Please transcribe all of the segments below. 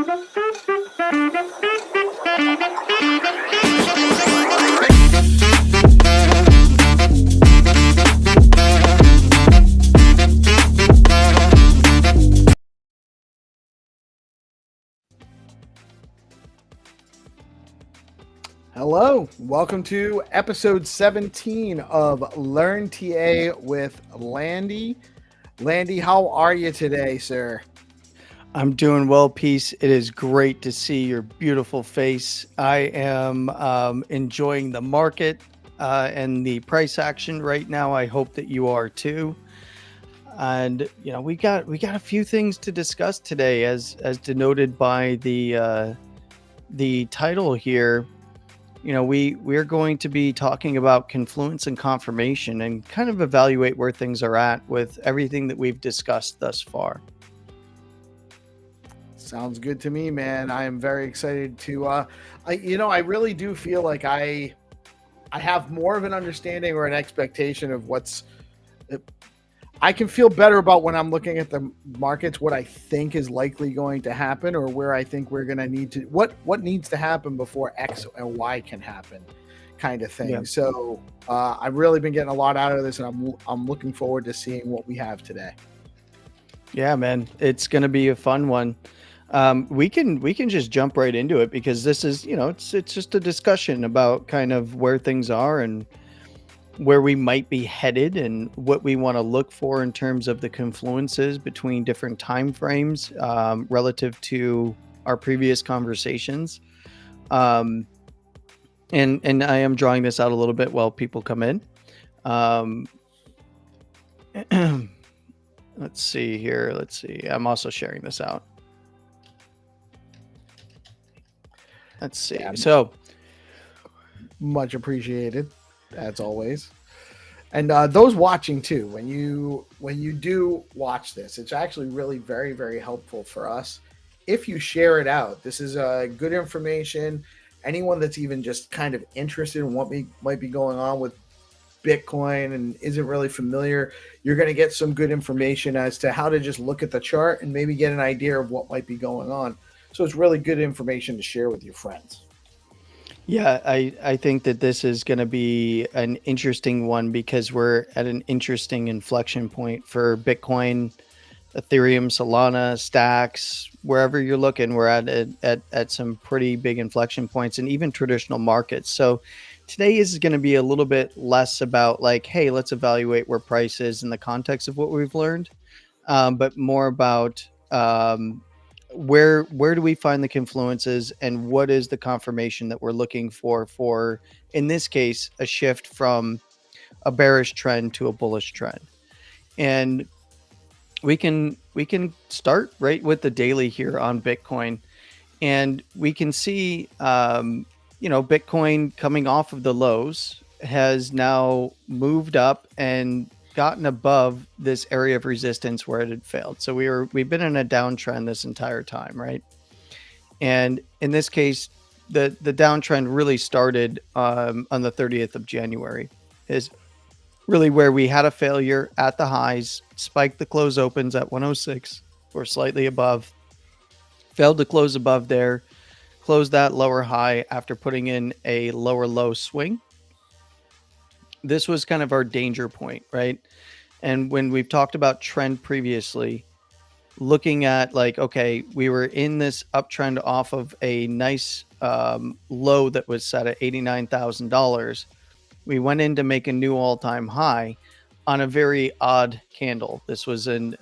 Hello, welcome to episode 17 of Learn TA with Landy. Landy, how are you today, sir? I'm doing well, Peace. It is great to see your beautiful face. I am enjoying the market and the price action right now. I hope that you are too. And we got a few things to discuss today, as denoted by the title here. We're going to be talking about confluence and confirmation and kind of evaluate where things are at with everything that we've discussed thus far. Sounds good to me, man. I am very excited to, I really do feel like I have more of an understanding or an expectation of I can feel better about when I'm looking at the markets, what I think is likely going to happen, or where I think we're going to need to, what needs to happen before X and Y can happen, kind of thing. Yeah. So I've really been getting a lot out of this, and I'm looking forward to seeing what we have today. Yeah, man, it's going to be a fun one. We can just jump right into it, because this is, it's just a discussion about kind of where things are and where we might be headed and what we want to look for in terms of the confluences between different time frames relative to our previous conversations. And I am drawing this out a little bit while people come in. Let's see here. Let's see. I'm also sharing this out. Let's see. Yeah. So much appreciated, as always. And those watching too, when you do watch this, it's actually really very, very helpful for us if you share it out. This is good information. Anyone that's even just kind of interested in what might be going on with Bitcoin and isn't really familiar, you're going to get some good information as to how to just look at the chart and maybe get an idea of what might be going on. So it's really good information to share with your friends. Yeah, I think that this is going to be an interesting one, because we're at an interesting inflection point for Bitcoin, Ethereum, Solana, Stacks, wherever you're looking. We're at some pretty big inflection points, and even traditional markets. So today is going to be a little bit less about like, hey, let's evaluate where price is in the context of what we've learned, but more about where do we find the confluences, and what is the confirmation that we're looking for, in this case, a shift from a bearish trend to a bullish trend. And we can start right with the daily here on Bitcoin, and we can see Bitcoin coming off of the lows has now moved up and gotten above this area of resistance where it had failed. So we've been in a downtrend this entire time, right? And in this case, the downtrend really started on the 30th of January, is really where we had a failure at the highs, spiked the close opens at 106 or slightly above, failed to close above there, closed that lower high after putting in a lower low swing. This was kind of our danger point, right? And when we've talked about trend previously, looking at like, okay, we were in this uptrend off of a nice low that was set at $89,000. We went in to make a new all-time high on a very odd candle. This was an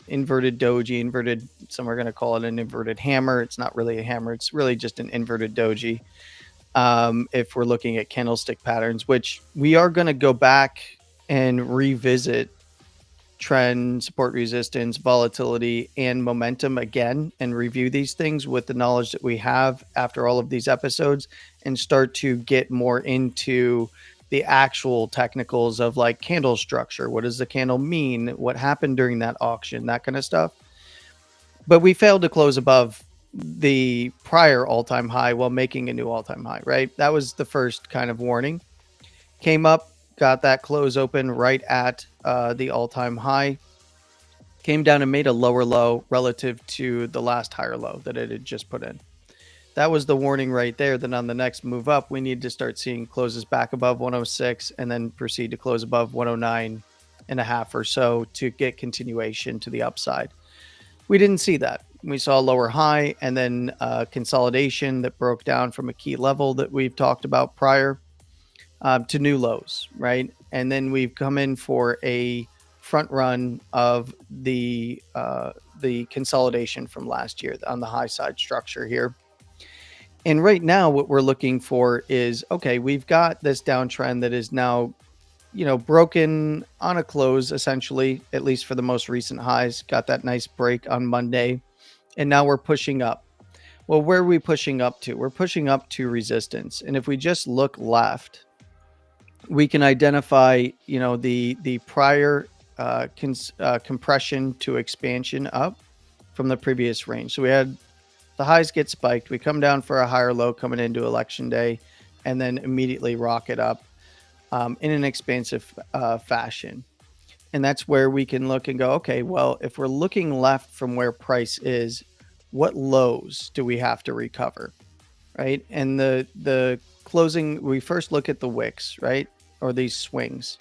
inverted doji, some are going to call it an inverted hammer. It's not really a hammer. It's really just an inverted doji. If we're looking at candlestick patterns, which we are going to go back and revisit trend, support, resistance, volatility, and momentum again, and review these things with the knowledge that we have after all of these episodes, and start to get more into the actual technicals of like candle structure. What does the candle mean? What happened during that auction? That kind of stuff. But we failed to close above the prior all-time high while making a new all-time high, right? That was the first kind of warning. Came up, got that close open right at the all-time high, came down and made a lower low relative to the last higher low that it had just put in. That was the warning right there. Then on the next move up, we need to start seeing closes back above 106 and then proceed to close above 109 and a half or so to get continuation to the upside. We didn't see that. We saw a lower high and then consolidation that broke down from a key level that we've talked about prior to new lows, right? And then we've come in for a front run of the consolidation from last year on the high side structure here. And right now what we're looking for is, okay, we've got this downtrend that is now, broken on a close, essentially, at least for the most recent highs, got that nice break on Monday. And now we're pushing up. Well, where are we pushing up to? We're pushing up to resistance. And if we just look left, we can identify, the prior compression to expansion up from the previous range. So we had the highs get spiked. We come down for a higher low coming into election day and then immediately rocket up in an expansive fashion. And that's where we can look and go, okay, well, if we're looking left from where price is, what lows do we have to recover, right? And the closing, we first look at the wicks, right? Or these swings.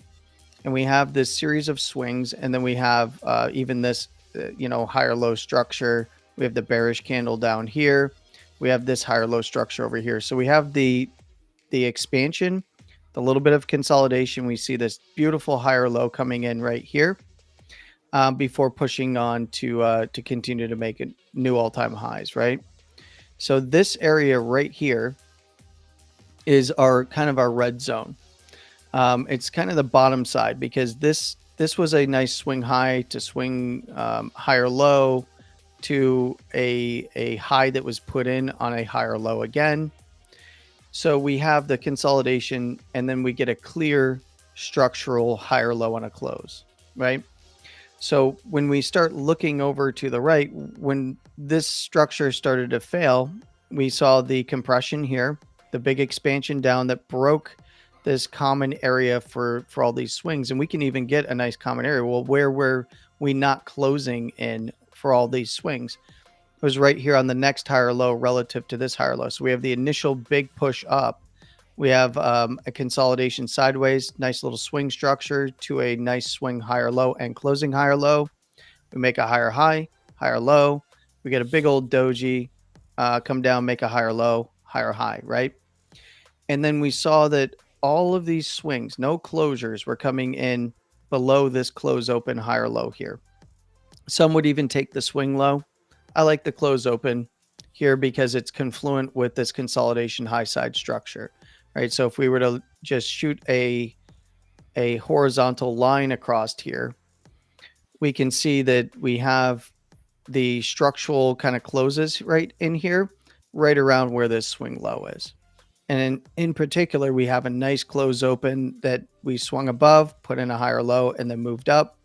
And we have this series of swings, and then we have even this, higher low structure. We have the bearish candle down here. We have this higher low structure over here. So we have the expansion, the little bit of consolidation. We see this beautiful higher low coming in right here before pushing on to continue to make new all-time highs, right? So this area right here is our kind of our red zone. It's kind of the bottom side because this was a nice swing high to swing higher low to a high that was put in on a higher low again. So we have the consolidation and then we get a clear structural higher low on a close, right? So when we start looking over to the right, when this structure started to fail, we saw the compression here, the big expansion down that broke this common area for all these swings. And we can even get a nice common area. Well, where were we not closing in for all these swings? It was right here on the next higher low relative to this higher low. So we have the initial big push up. We have a consolidation sideways, nice little swing structure to a nice swing higher low and closing higher low. We make a higher high, higher low. We get a big old doji, come down, make a higher low, higher high, right? And then we saw that all of these swings, no closures, were coming in below this close open higher low here. Some would even take the swing low. I like the close open here because it's confluent with this consolidation high side structure, right? So if we were to just shoot a horizontal line across here, we can see that we have the structural kind of closes right in here, right around where this swing low is. And in particular, we have a nice close open that we swung above, put in a higher low, and then moved up.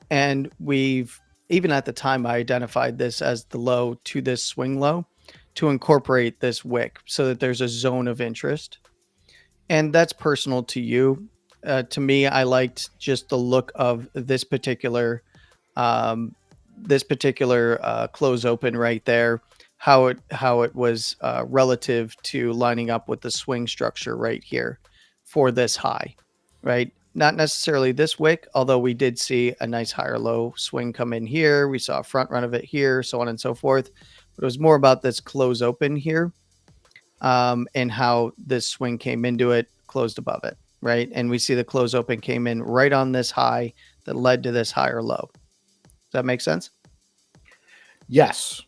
And we've, even at the time, I identified this as the low to this swing low to incorporate this wick so that there's a zone of interest. And that's personal to you. To me, I liked just the look of this particular close open right there. How it was relative to lining up with the swing structure right here for this high, right? Not necessarily this wick, although we did see a nice higher low swing come in here. We saw a front run of it here, so on and so forth. But it was more about this close open here and how this swing came into it, closed above it, right? And we see the close open came in right on this high that led to this higher low. Does that make sense? Yes.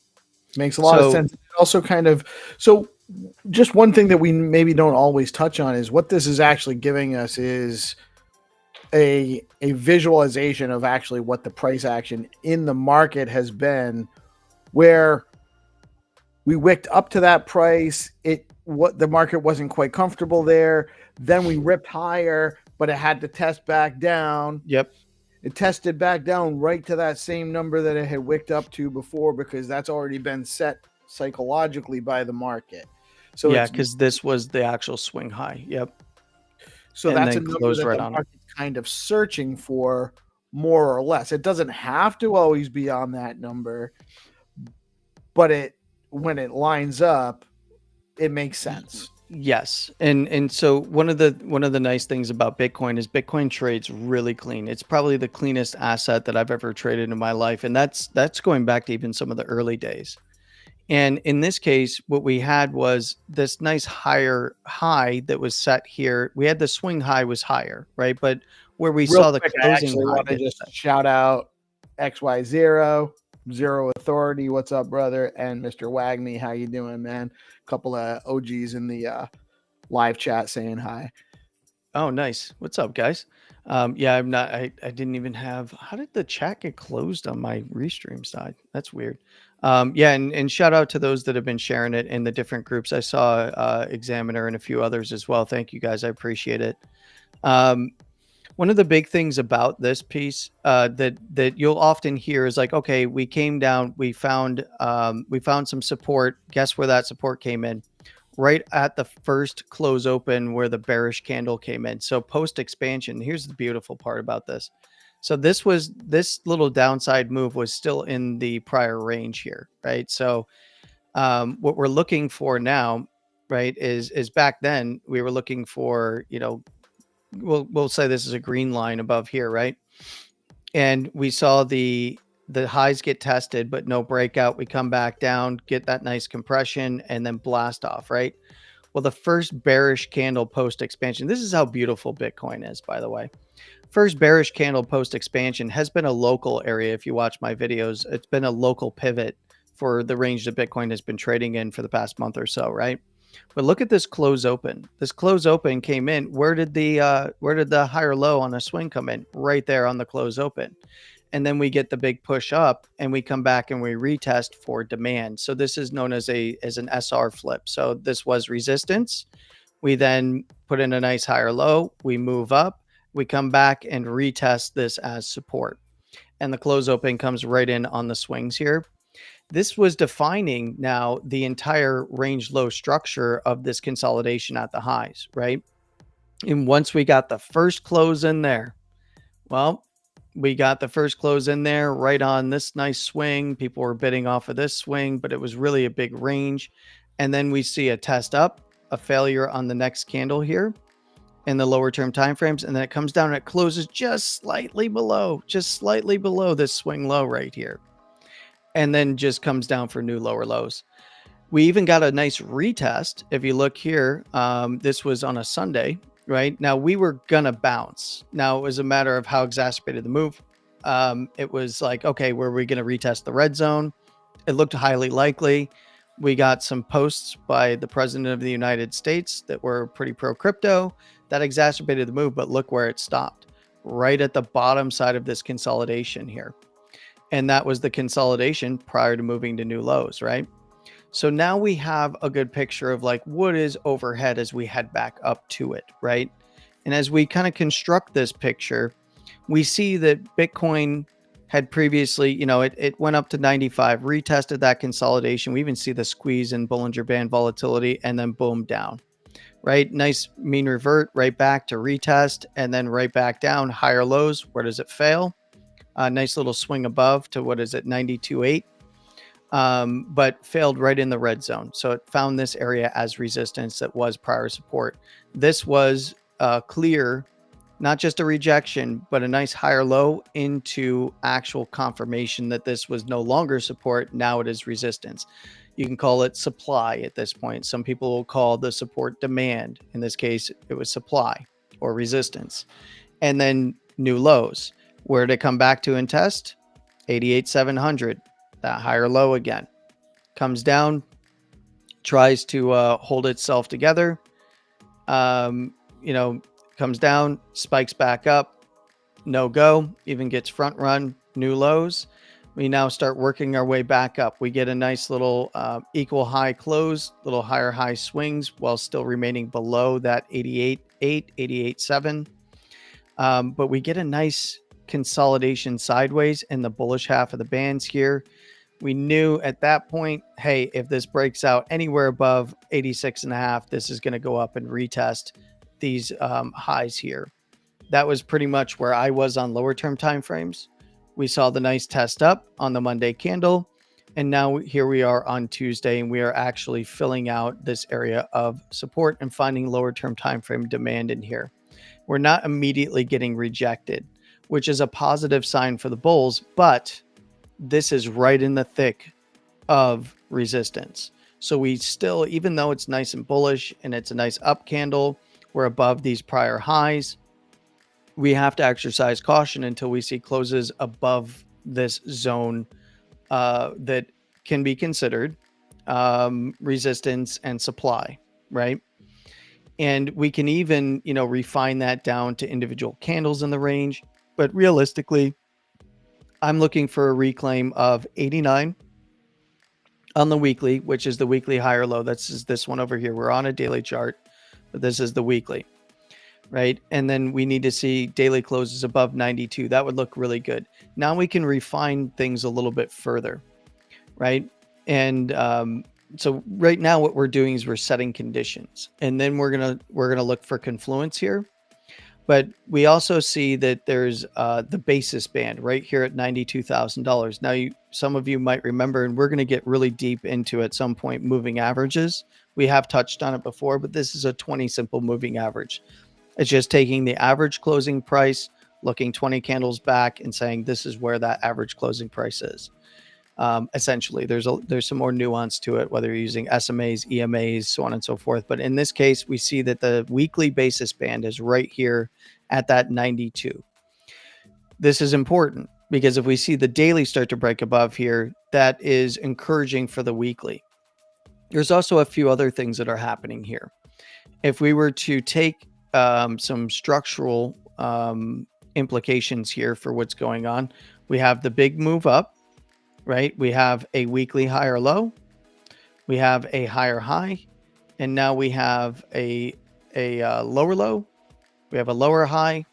Makes a lot of sense. Also kind of, so just one thing that we maybe don't always touch on is what this is actually giving us is a visualization of actually what the price action in the market has been, where we wicked up to that price. What the market wasn't quite comfortable there. Then we ripped higher, but it had to test back down. Yep. It tested back down right to that same number that it had wicked up to before, because that's already been set psychologically by the market. So yeah, because this was the actual swing high. Yep. So and that's a number that the market's kind of searching for more or less. It doesn't have to always be on that number, but when it lines up, it makes sense. Yes. And so one of the nice things about Bitcoin is Bitcoin trades really clean. It's probably the cleanest asset that I've ever traded in my life. And that's going back to even some of the early days. And in this case, what we had was this nice higher high that was set here. We had the swing high was higher, right? But where we Real saw the quick, I closing actually high want to get just set. shout out XY0, Zero Authority. What's up, brother? And Mr. Wagney, how you doing, man? A couple of OGs in the live chat saying hi. Oh, nice. What's up, guys? Yeah, I'm not. I didn't even have. How did the chat get closed on my restream side? That's weird. Yeah, and shout out to those that have been sharing it in the different groups. I saw Examiner and a few others as well. Thank you guys. I appreciate it. One of the big things about this piece that you'll often hear is like, okay, we came down, we found some support. Guess where that support came in? Right at the first close open where the bearish candle came in. So post expansion, here's the beautiful part about this. So this little downside move was still in the prior range here, right? So what we're looking for now, right, is back then we were looking for, we'll say this is a green line above here, right? And we saw the highs get tested, but no breakout. We come back down, get that nice compression, and then blast off, right? Well, the first bearish candle post expansion, this is how beautiful Bitcoin is, by the way. First bearish candle post expansion has been a local area. If you watch my videos, it's been a local pivot for the range that Bitcoin has been trading in for the past month or so, right? But look at this close open. This close open came in. Where did the higher low on the swing come in? Right there on the close open. And then we get the big push up and we come back and we retest for demand. So this is known as an SR flip. So this was resistance. We then put in a nice higher low. We move up. We come back and retest this as support. And the close open comes right in on the swings here. This was defining now the entire range low structure of this consolidation at the highs, right? And once we got the first close in there, well, we got the first close in there right on this nice swing. People were bidding off of this swing, but it was really a big range. And then we see a test up, a failure on the next candle here in the lower term timeframes. And then it comes down and it closes just slightly below this swing low right here. And then just comes down for new lower lows. We even got a nice retest. If you look here, this was on a Sunday, right? Now we were gonna bounce. Now it was a matter of how exacerbated the move. It was like, okay, were we gonna retest the red zone? It looked highly likely. We got some posts by the president of the United States that were pretty pro crypto that exacerbated the move, but look where it stopped, right at the bottom side of this consolidation here. And that was the consolidation prior to moving to new lows, right? So now we have a good picture of like what is overhead as we head back up to it, right? And as we kind of construct this picture, we see that Bitcoin had previously, it went up to 95, retested that consolidation. We even see the squeeze in Bollinger Band volatility and then boom down, right? Nice mean revert right back to retest and then right back down, higher lows. Where does it fail? A nice little swing above to 92.8, but failed right in the red zone. So it found this area as resistance that was prior support. This was clear, not just a rejection, but a nice higher low into actual confirmation that this was no longer support. Now it is resistance. You can call it supply at this point. Some people will call the support demand. In this case, it was supply or resistance. And then new lows. Where did it come back to and test? 88,700, that higher low again. Comes down, tries to hold itself together. Comes down, spikes back up, no go, even gets front run, new lows. We now start working our way back up. We get a nice little equal high close, little higher high swings while still remaining below that 88.8, 88.7. But we get a nice consolidation sideways in the bullish half of the bands here. We knew at that point, hey, if this breaks out anywhere above 86.5, this is going to go up and retest these highs here. That was pretty much where I was on lower term timeframes. We saw the nice test up on the Monday candle. And now here we are on Tuesday, and we are actually filling out this area of support and finding lower term timeframe demand in here. We're not immediately getting rejected, which is a positive sign for the bulls, but this is right in the thick of resistance. So we still, even though it's nice and bullish and it's a nice up candle, we're above these prior highs. We have to exercise caution until we see closes above this zone that can be considered resistance and supply, right? And we can even, refine that down to individual candles in the range. But realistically, I'm looking for a reclaim of 89 on the weekly, which is the weekly higher low. That's this one over here. We're on a daily chart, but this is the weekly, right? And then we need to see daily closes above 92. That would look really good. Now we can refine things a little bit further, right? And so right now what we're doing is we're setting conditions, and then we're gonna look for confluence here. But we also see that there's the basis band right here at $92,000. Now, some of you might remember, and we're going to get really deep into at some point, moving averages. We have touched on it before, but this is a 20 simple moving average. It's just taking the average closing price, looking 20 candles back, and saying this is where that average closing price is. Essentially, there's some more nuance to it, whether you're using SMAs, EMAs, so on and so forth. But in this case, we see that the weekly basis band is right here at that 92. This is important because if we see the daily start to break above here, that is encouraging for the weekly. There's also a few other things that are happening here. If we were to take some structural implications here for what's going on, we have the big move up. Right? We have a weekly higher low, we have a higher high, and now we have a lower low, we have a lower high,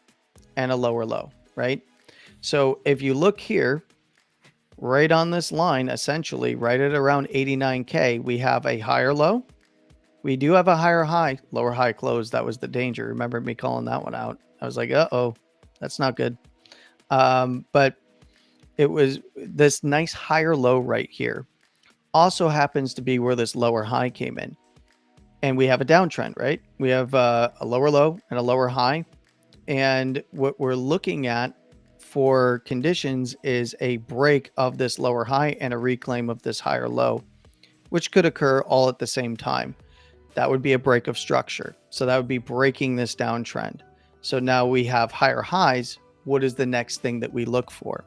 and a lower low, right? So if you look here, right on this line, essentially right at around 89K, we have a higher low. We do have a higher high, lower high close. That was the danger. Remember me calling that one out? I was like, uh-oh, that's not good. But it was this nice higher low right here. Also happens to be where this lower high came in. And we have a downtrend, right? We have a lower low and a lower high. And what we're looking at for conditions is a break of this lower high and a reclaim of this higher low, which could occur all at the same time. That would be a break of structure. So that would be breaking this downtrend. So now we have higher highs. What is the next thing that we look for?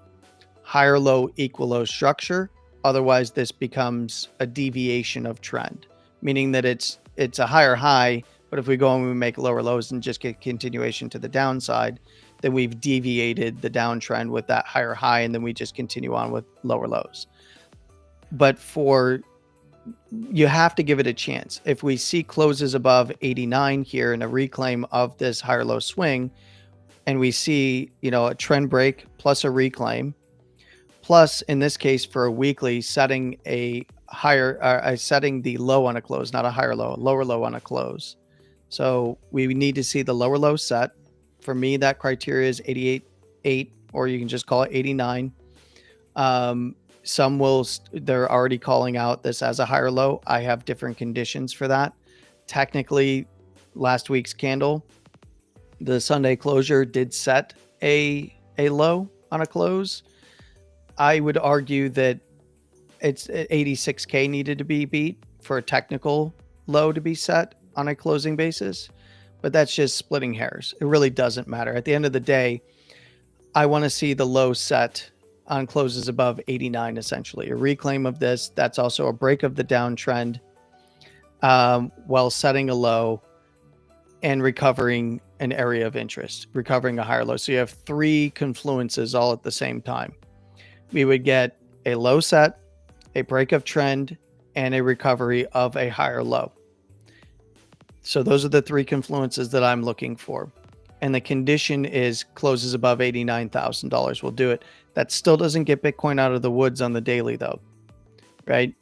Higher low, equal low structure. Otherwise, this becomes a deviation of trend, meaning that it's a higher high, but if we go and we make lower lows and just get continuation to the downside, then we've deviated the downtrend with that higher high, and then we just continue on with lower lows. But you have to give it a chance. If we see closes above 89 here and a reclaim of this higher low swing, and we see, a trend break plus a reclaim, plus in this case for a weekly, setting a higher, setting the low on a close, not a higher low, a lower low on a close. So we need to see the lower low set. For me, that criteria is 88.8, or you can just call it 89. They're already calling out this as a higher low. I have different conditions for that. Technically, last week's candle, the Sunday closure did set a low on a close. I would argue that it's 86K needed to be beat for a technical low to be set on a closing basis, but that's just splitting hairs. It really doesn't matter. At the end of the day, I want to see the low set on closes above 89, essentially. A reclaim of this. That's also a break of the downtrend while setting a low and recovering an area of interest, recovering a higher low. So you have three confluences all at the same time. We would get a low set, a break of trend, and a recovery of a higher low. So those are the three confluences that I'm looking for. And the condition is closes above $89,000. We'll do it. That still doesn't get Bitcoin out of the woods on the daily, though, right?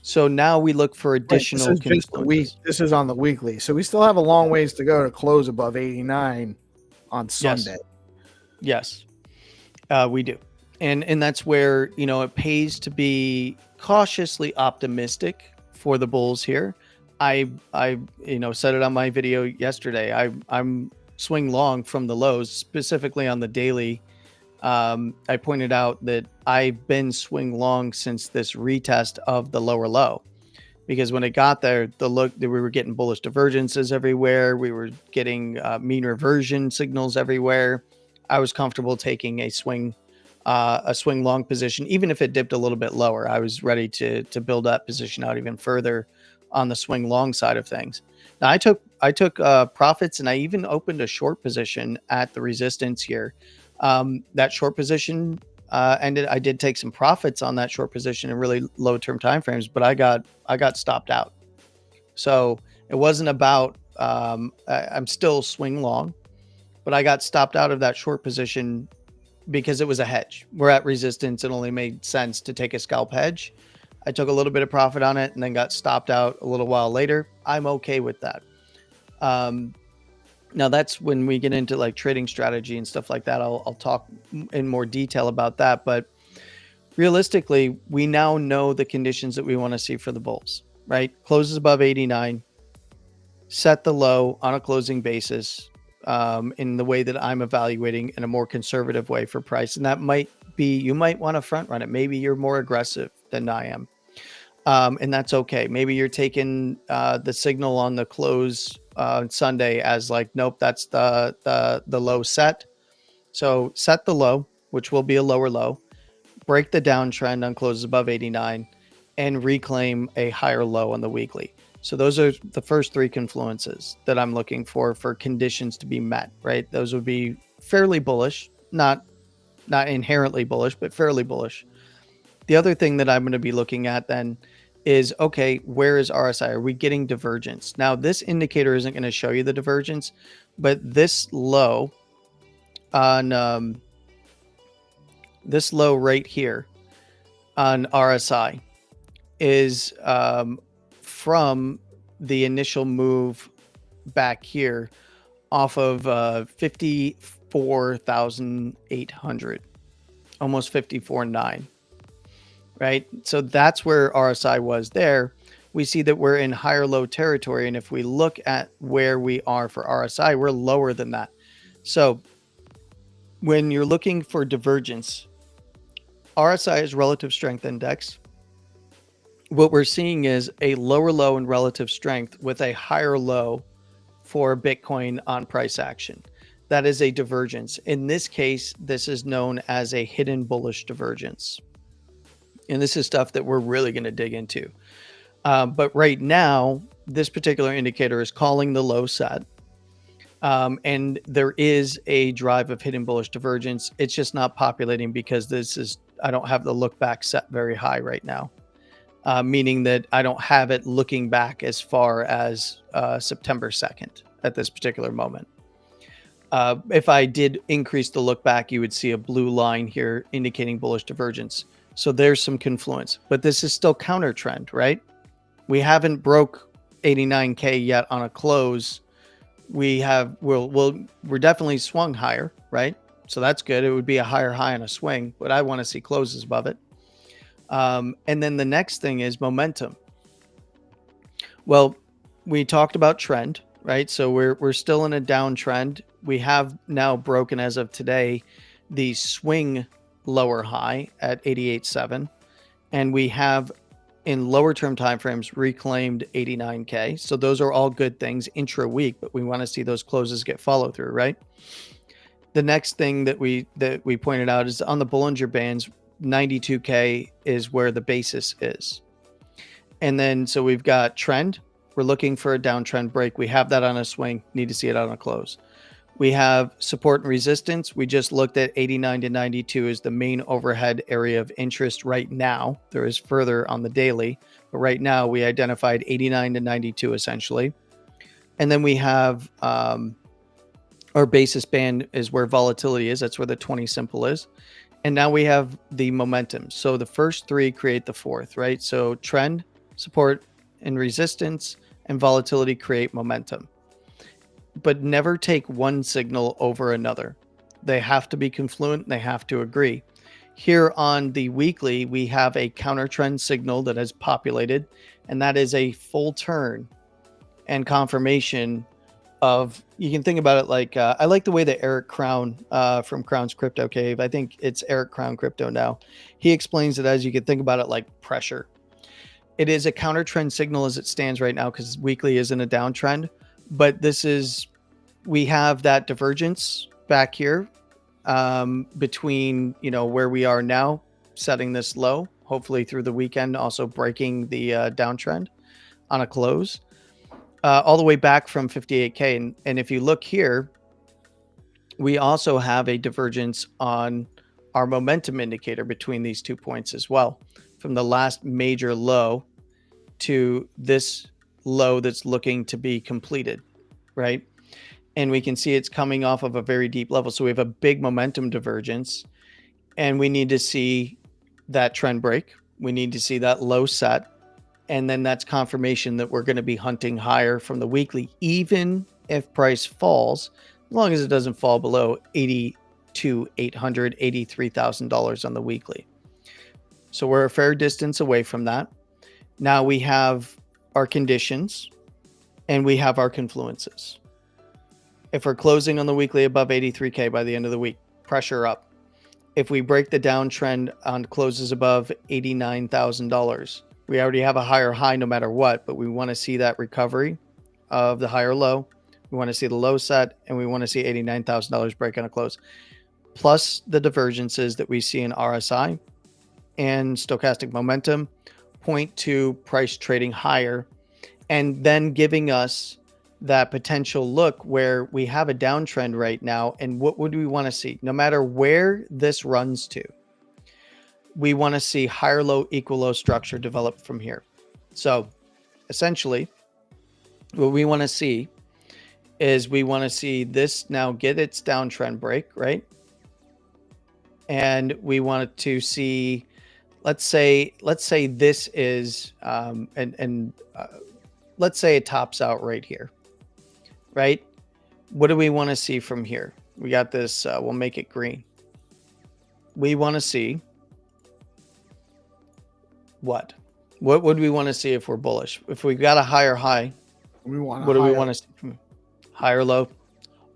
So now we look for additional confluences. This is on the weekly. So we still have a long ways to go to close above 89 on Sunday. Yes, we do. And that's where, it pays to be cautiously optimistic for the bulls here. I said it on my video yesterday. I'm swing long from the lows, specifically on the daily. I pointed out that I've been swing long since this retest of the lower low, because when it got there, we were getting bullish divergences everywhere. We were getting mean reversion signals everywhere. I was comfortable taking a swing long position, even if it dipped a little bit lower. I was ready to build that position out even further on the swing long side of things. Now I took profits, and I even opened a short position at the resistance here. That short position ended. I did take some profits on that short position in really low term timeframes, but I got stopped out. So it wasn't about I'm still swing long, but I got stopped out of that short position because it was a hedge. We're at resistance. It only made sense to take a scalp hedge. I took a little bit of profit on it and then got stopped out a little while later. I'm okay with that. Now that's when we get into like trading strategy and stuff like that. I'll talk in more detail about that. But realistically, we now know the conditions that we want to see for the bulls, right? Closes above 89, set the low on a closing basis, in the way that I'm evaluating in a more conservative way for price. And that might be, you might want to front run it. Maybe you're more aggressive than I am. And that's okay. Maybe you're taking the signal on the close Sunday as like, nope, that's the low set. So set the low, which will be a lower low, break the downtrend on closes above 89, and reclaim a higher low on the weekly. So those are the first three confluences that I'm looking for conditions to be met, right? Those would be fairly bullish, not inherently bullish, but fairly bullish. The other thing that I'm going to be looking at then is, okay, where is RSI? Are we getting divergence? Now, this indicator isn't going to show you the divergence, but this low on this low right here on RSI is from the initial move back here off of 54,800, almost 54.9. Right? So that's where RSI was there. We see that we're in higher low territory. And if we look at where we are for RSI, we're lower than that. So when you're looking for divergence, RSI is relative strength index. What we're seeing is a lower low in relative strength with a higher low for Bitcoin on price action. That is a divergence. In this case, this is known as a hidden bullish divergence. And this is stuff that we're really going to dig into. But right now, this particular indicator is calling the low set. And there is a drive of hidden bullish divergence. It's just not populating because I don't have the look back set very high right now. Meaning that I don't have it looking back as far as September 2nd at this particular moment. If I did increase the look back, you would see a blue line here indicating bullish divergence. So there's some confluence, but this is still counter trend, right? We haven't broke 89K yet on a close. We're definitely swung higher, right? So that's good. It would be a higher high on a swing, but I want to see closes above it. And then the next thing is momentum. Well, we talked about trend, right? So we're still in a downtrend. We have now broken, as of today, the swing lower high at 88.7, and we have in lower term timeframes reclaimed 89K. So those are all good things intra week, but we want to see those closes get follow through, right? The next thing that we pointed out is on the Bollinger Bands, 92K is where the basis is. And then so we've got trend. We're looking for a downtrend break. We have that on a swing. Need to see it on a close. We have support and resistance. We just looked at 89 to 92 as the main overhead area of interest right now. There is further on the daily, but right now we identified 89 to 92 essentially. And then we have our basis band is where volatility is. That's where the 20 simple is. And now we have the momentum. So the first three create the fourth, right? So trend, support and resistance, and volatility create momentum. but never take one signal over another. They have to be confluent. They have to agree. Here on the weekly, we have a counter trend signal that has populated, and that is a full turn and confirmation of, you can think about it like, I like the way that Eric Crown from Crown's Crypto Cave, I think it's Eric Crown Crypto now, he explains it as, you can think about it like pressure. It is a counter trend signal as it stands right now because weekly isn't a downtrend, but this is, we have that divergence back here between, where we are now, setting this low, hopefully through the weekend, also breaking the downtrend on a close, all the way back from 58K. And if you look here, we also have a divergence on our momentum indicator between these 2 points as well, from the last major low to this low that's looking to be completed, right? And we can see it's coming off of a very deep level. So we have a big momentum divergence, and we need to see that trend break. We need to see that low set. And then that's confirmation that we're going to be hunting higher from the weekly, even if price falls, as long as it doesn't fall below $82,800, $83,000 on the weekly. So we're a fair distance away from that. Now we have our conditions and we have our confluences. If we're closing on the weekly above 83K by the end of the week, pressure up. If we break the downtrend on closes above $89,000, we already have a higher high no matter what, but we want to see that recovery of the higher low. We want to see the low set, and we want to see $89,000 break on a close, plus the divergences that we see in RSI and stochastic momentum point to price trading higher, and then giving us that potential look where we have a downtrend right now. And what would we want to see? No matter where this runs to, we want to see higher low equal low structure develop from here. So essentially what we want to see is we want to see this now get its downtrend break, right? And we want to see, let's say this is let's say it tops out right here, right? What do we want to see from here? We got this, we'll make it green. We want to see what would we want to see if we're bullish? If we got a higher high, what do we want to see from higher low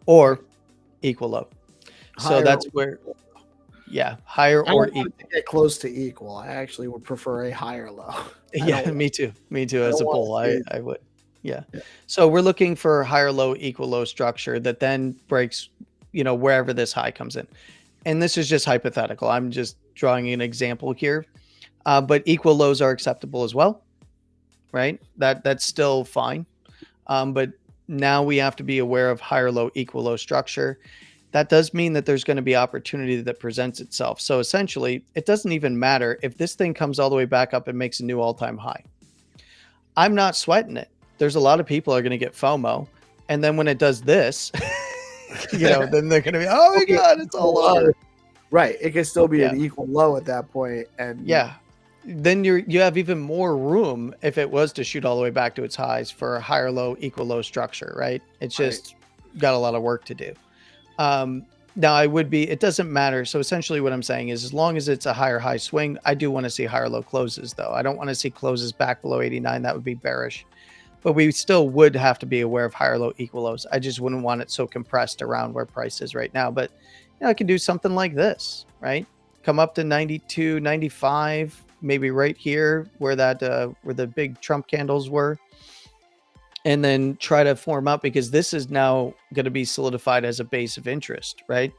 or equal low? So that's where, yeah, higher or equal. To get close to equal. I actually would prefer a higher low. Yeah, me too. As a bull, I would. Yeah. So we're looking for higher low equal low structure that then breaks, wherever this high comes in. And this is just hypothetical. I'm just drawing an example here. But equal lows are acceptable as well, right? That's still fine. But now we have to be aware of higher low equal low structure. That does mean that there's going to be opportunity that presents itself. So essentially, it doesn't even matter if this thing comes all the way back up and makes a new all-time high. I'm not sweating it. There's a lot of people are going to get FOMO. And then when it does this, then they're going to be, oh my God, it's all over. Right. It can still be an equal low at that point. And then you have even more room if it was to shoot all the way back to its highs for a higher low equal low structure, right? It's just got a lot of work to do. Now it doesn't matter. So essentially what I'm saying is, as long as it's a higher high swing, I do want to see higher low closes though. I don't want to see closes back below 89. That would be bearish, but we still would have to be aware of higher low equal lows. I just wouldn't want it so compressed around where price is right now, but I can do something like this, right? Come up to 92, 95, maybe right here where where the big Trump candles were, and then try to form up, because this is now going to be solidified as a base of interest, right?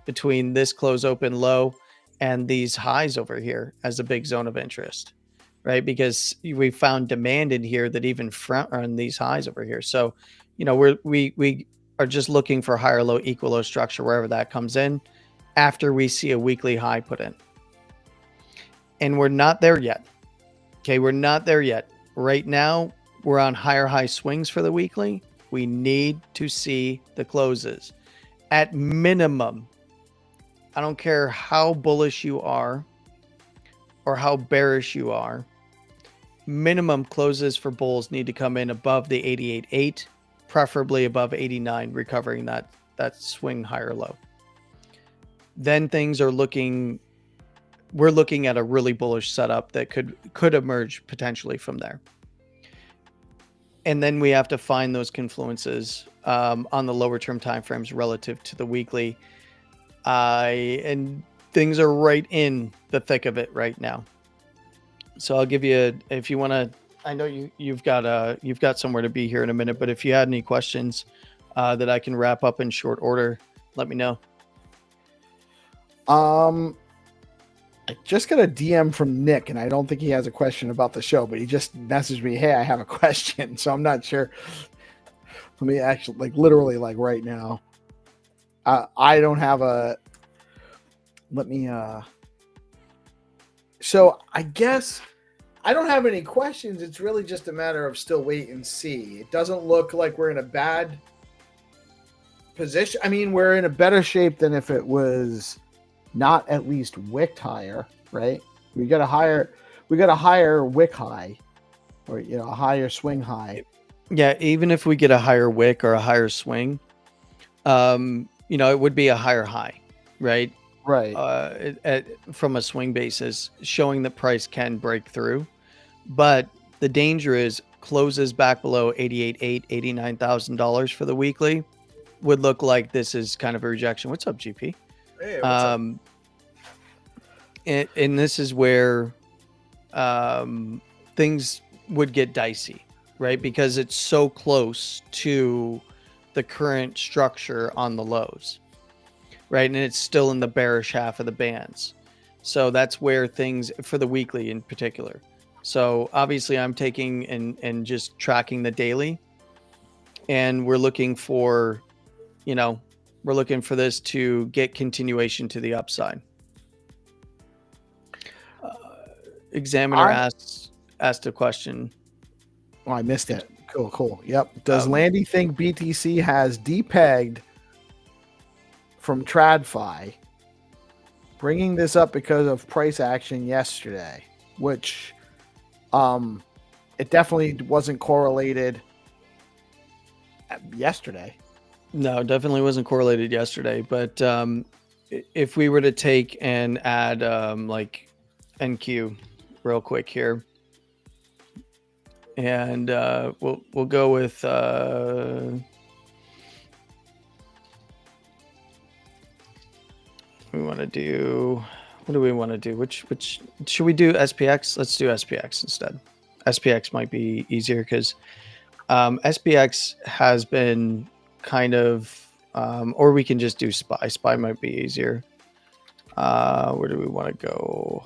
Between this close open low and these highs over here as a big zone of interest, right? Because we found demand in here that even front run these highs over here. So, we are just looking for higher low equal low structure wherever that comes in after we see a weekly high put in. And we're not there yet. Okay, we're not there yet. Right now, we're on higher high swings for the weekly. We need to see the closes. At minimum, I don't care how bullish you are or how bearish you are, minimum closes for bulls need to come in above the 88.8 preferably above 89, recovering that swing higher low. Then things are looking, we're looking at a really bullish setup that could emerge potentially from there. And then we have to find those confluences on the lower term timeframes relative to the weekly. And things are right in the thick of it right now. So I'll give you, if you want to, I know you've got somewhere to be here in a minute, but if you had any questions that I can wrap up in short order, let me know. I just got a DM from Nick, and I don't think he has a question about the show, but he just messaged me, "Hey, I have a question." So I'm not sure. Let me actually, like, literally, like, right now. I don't have a. Let me. So I guess I don't have any questions. It's really just a matter of still wait and see. It doesn't look like we're in a bad position. I mean, we're in a better shape than if it was not at least wicked higher, right? We got a higher wick high, or a higher swing high. Yeah, even if we get a higher wick or a higher swing, it would be a higher high, right? Right. From a swing basis, showing that price can break through. But the danger is closes back below $88,800, $89,000 for the weekly would look like this is kind of a rejection. What's up, GP? Hey, what's up? And this is where things would get dicey, right? Because it's so close to the current structure on the lows, right? And it's still in the bearish half of the bands. So that's where things, for the weekly in particular. So obviously I'm taking and just tracking the daily, and we're looking for, this to get continuation to the upside. Examiner asked a question. Oh, I missed it. Cool. Yep. Does Landy think BTC has depegged from TradFi, bringing this up because of price action yesterday, which it definitely wasn't correlated yesterday. No, definitely wasn't correlated yesterday. But if we were to take and add like NQ real quick here, and we'll go with we want to do, what do we want to do? Which should we do? SPX? Let's do SPX instead. SPX might be easier because SPX has been kind of, or we can just do SPY. SPY might be easier. Where do we want to go?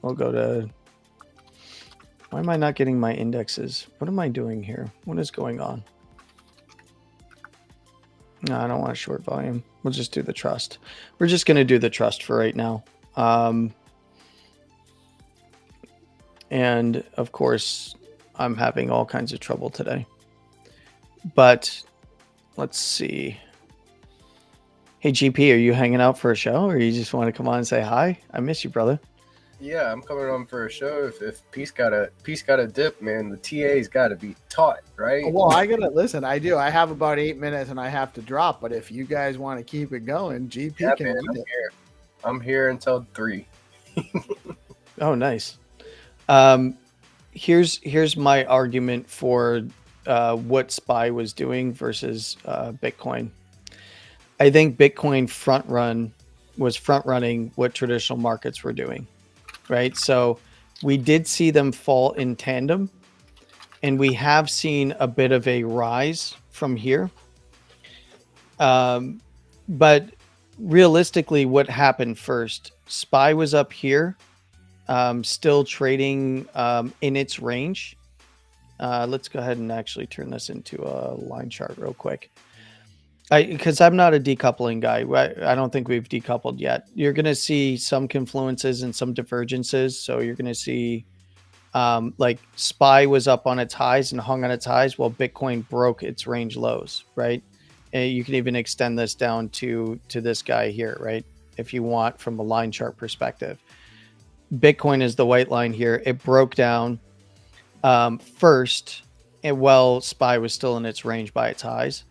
We'll go to, why am I not getting my indexes? What am I doing here? What is going on? No, I don't want a short volume. We'll just do the trust. We're just going to do the trust for right now. And of course, I'm having all kinds of trouble today. But let's see. Hey, GP, are you hanging out for a show, or you just want to come on and say hi? I miss you, brother. Yeah, I'm coming on for a show. If peace got a dip, man, the TA's got to be taught, right? Well, I gotta listen. I do. I have about 8 minutes, and I have to drop. But if you guys want to keep it going, GP can man, lead it. I'm here until 3. Oh, nice. Here's my argument for what SPY was doing versus Bitcoin. I think Bitcoin was front running what traditional markets were doing, right? So we did see them fall in tandem, and we have seen a bit of a rise from here. But realistically, what happened first? SPY was up here, still trading in its range. Let's go ahead and actually turn this into a line chart real quick. Because I'm not a decoupling guy. I don't think we've decoupled yet. You're going to see some confluences and some divergences. So you're going to see like SPY was up on its highs and hung on its highs while Bitcoin broke its range lows, right? And you can even extend this down to this guy here, right? If you want, from a line chart perspective. Bitcoin is the white line here. It broke down first, and while SPY was still in its range by its highs,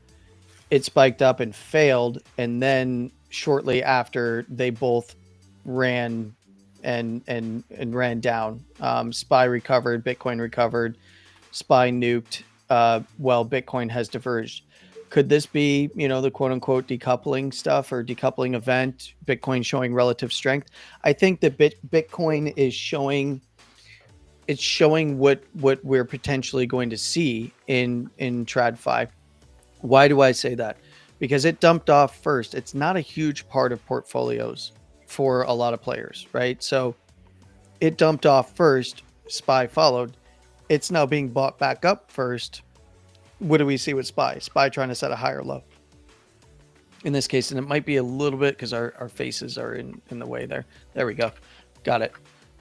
it spiked up and failed, and then shortly after they both ran and ran down. SPY recovered, Bitcoin recovered, SPY nuked, while Bitcoin has diverged. Could this be, the quote unquote decoupling stuff or decoupling event, Bitcoin showing relative strength? I think that Bitcoin is showing what we're potentially going to see in TradFi. Why do I say that? Because it dumped off first. It's not a huge part of portfolios for a lot of players, right? So it dumped off first, SPY followed. It's now being bought back up first. What do we see with SPY? SPY trying to set a higher low. In this case, and it might be a little bit because our faces are in the way there. There we go. Got it.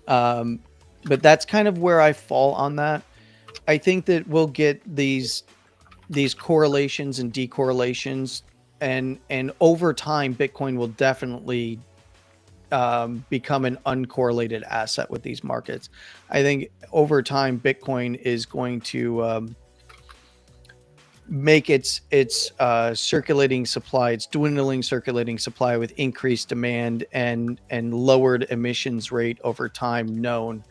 But that's kind of where I fall on that. I think that we'll get these correlations and decorrelations, and over time, Bitcoin will definitely become an uncorrelated asset with these markets. I think over time, Bitcoin is going to make its circulating supply, its dwindling circulating supply with increased demand and lowered emissions rate over time known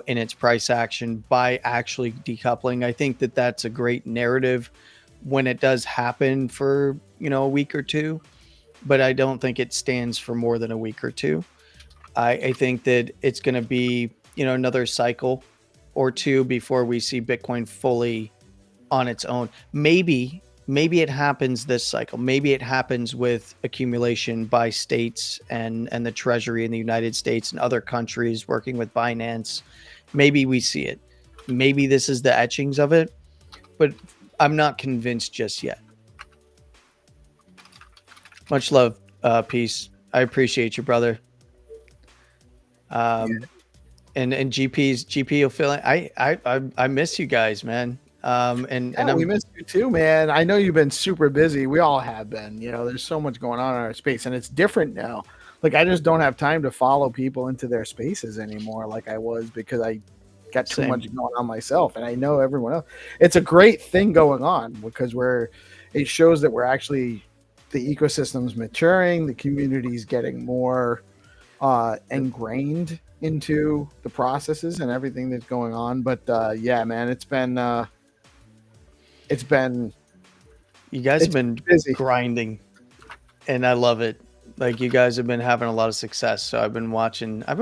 in its price action by actually decoupling. I think that that's a great narrative when it does happen for, a week or two, but I don't think it stands for more than a week or two. I think that it's going to be, another cycle or two before we see Bitcoin fully on its own. Maybe it happens this cycle. Maybe it happens with accumulation by states and the Treasury in the United States and other countries working with Binance. Maybe we see it. Maybe this is the etchings of it, but I'm not convinced just yet. Much love, peace. I appreciate you, brother. And GP will feel it. I miss you guys, man. And we miss you too, man. I know you've been super busy. We all have been. There's so much going on in our space, and it's different now. Like, I just don't have time to follow people into their spaces anymore like I was, because I got too much going on myself, and I know everyone else. It's a great thing going on because it shows that we're actually, the ecosystem's maturing, the community's getting more ingrained into the processes and everything that's going on. But yeah, man, it's been you guys have been busy grinding, and I love it. Like, you guys have been having a lot of success. So I've been watching. I've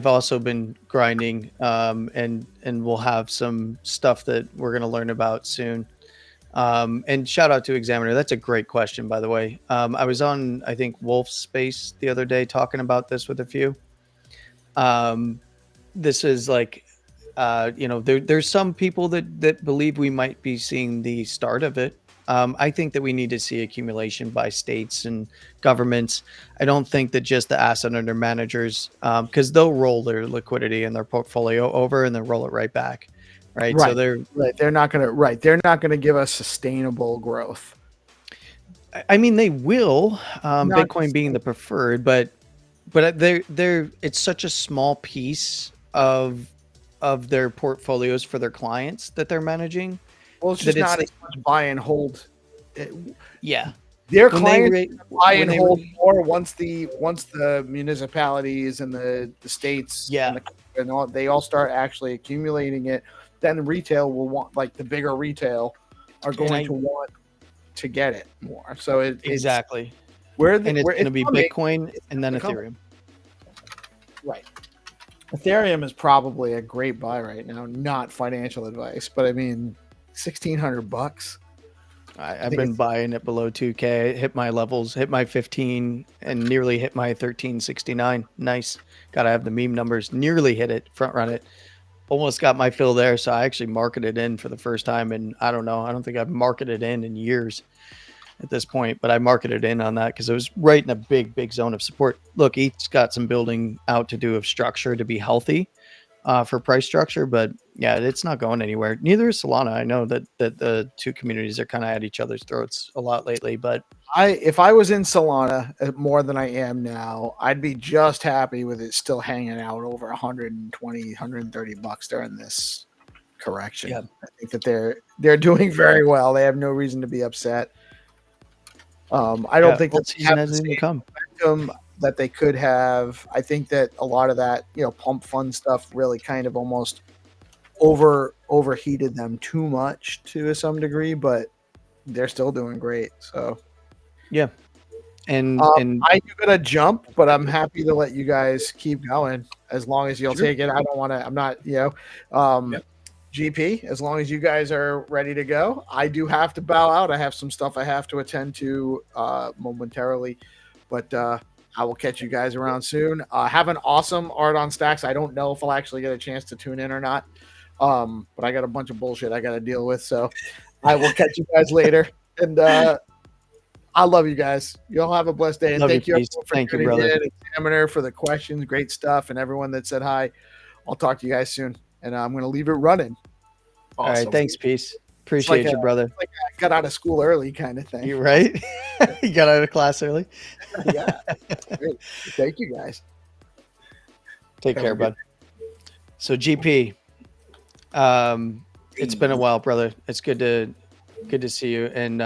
also been grinding, and we'll have some stuff that we're going to learn about soon. And shout out to Examiner. That's a great question, by the way. I was on, I think, Wolf's space the other day talking about this with a few. This is like, there's some people that believe we might be seeing the start of it. I think that we need to see accumulation by states and governments. I don't think that just the asset under managers, because they'll roll their liquidity and their portfolio over and then roll it right back. Right. So they're not going to give us sustainable growth. I mean, they will, Bitcoin being the preferred, but it's such a small piece of their portfolios for their clients that they're managing. Well, it's just not as much buy and hold. Yeah. Their clients buy and hold more once the municipalities and the states and all, they all start actually accumulating it. Then the retail will want, like the bigger retail are going to want to get it more. So exactly. It's going to be Bitcoin and then Ethereum. Right. Ethereum is probably a great buy right now. Not financial advice, but I mean, $1,600. I've been buying it below 2K. It hit my levels, hit my 15, and nearly hit my 1369. Nice. Gotta have the meme numbers. Nearly hit it. Front run it. Almost got my fill there. So I actually marketed in for the first time, and I don't know. I don't think I've marketed in years at this point, but I marketed in on that because it was right in a big zone of support. Look, ETH's got some building out to do of structure to be healthy for price structure, but yeah, it's not going anywhere. Neither is Solana. I know that the two communities are kind of at each other's throats a lot lately, but if I was in Solana more than I am now, I'd be just happy with it still hanging out over 120, 130 bucks during this correction. Yeah. I think that they're doing very well. They have no reason to be upset. I don't think that they season have the hasn't even same come. momentum that they could have. I think that a lot of that, pump fund stuff really kind of almost overheated them too much to some degree, but they're still doing great. So Yeah. And I'm gonna jump, but I'm happy to let you guys keep going as long as you'll Sure. take it. I don't want to. I'm not. GP. As long as you guys are ready to go, I do have to bow out. I have some stuff I have to attend to momentarily, but I will catch you guys around soon. Have an awesome Art on Stacks. I don't know if I'll actually get a chance to tune in or not, but I got a bunch of bullshit I got to deal with, so I will catch you guys later. And I love you guys. You all have a blessed day. And Love thank you, you Peace. for Thank you, tuning brother. in, Examiner, for the questions. Great stuff. And everyone that said hi. I'll talk to you guys soon. And I'm going to leave it running. All right. Awesome. Thanks, Peace. Appreciate you, brother. Like I got out of school early kind of thing. You right? You got out of class early? Yeah. Great. Thank you, guys. Take care, bud. So GP, it's been a while, brother. It's good to see you, and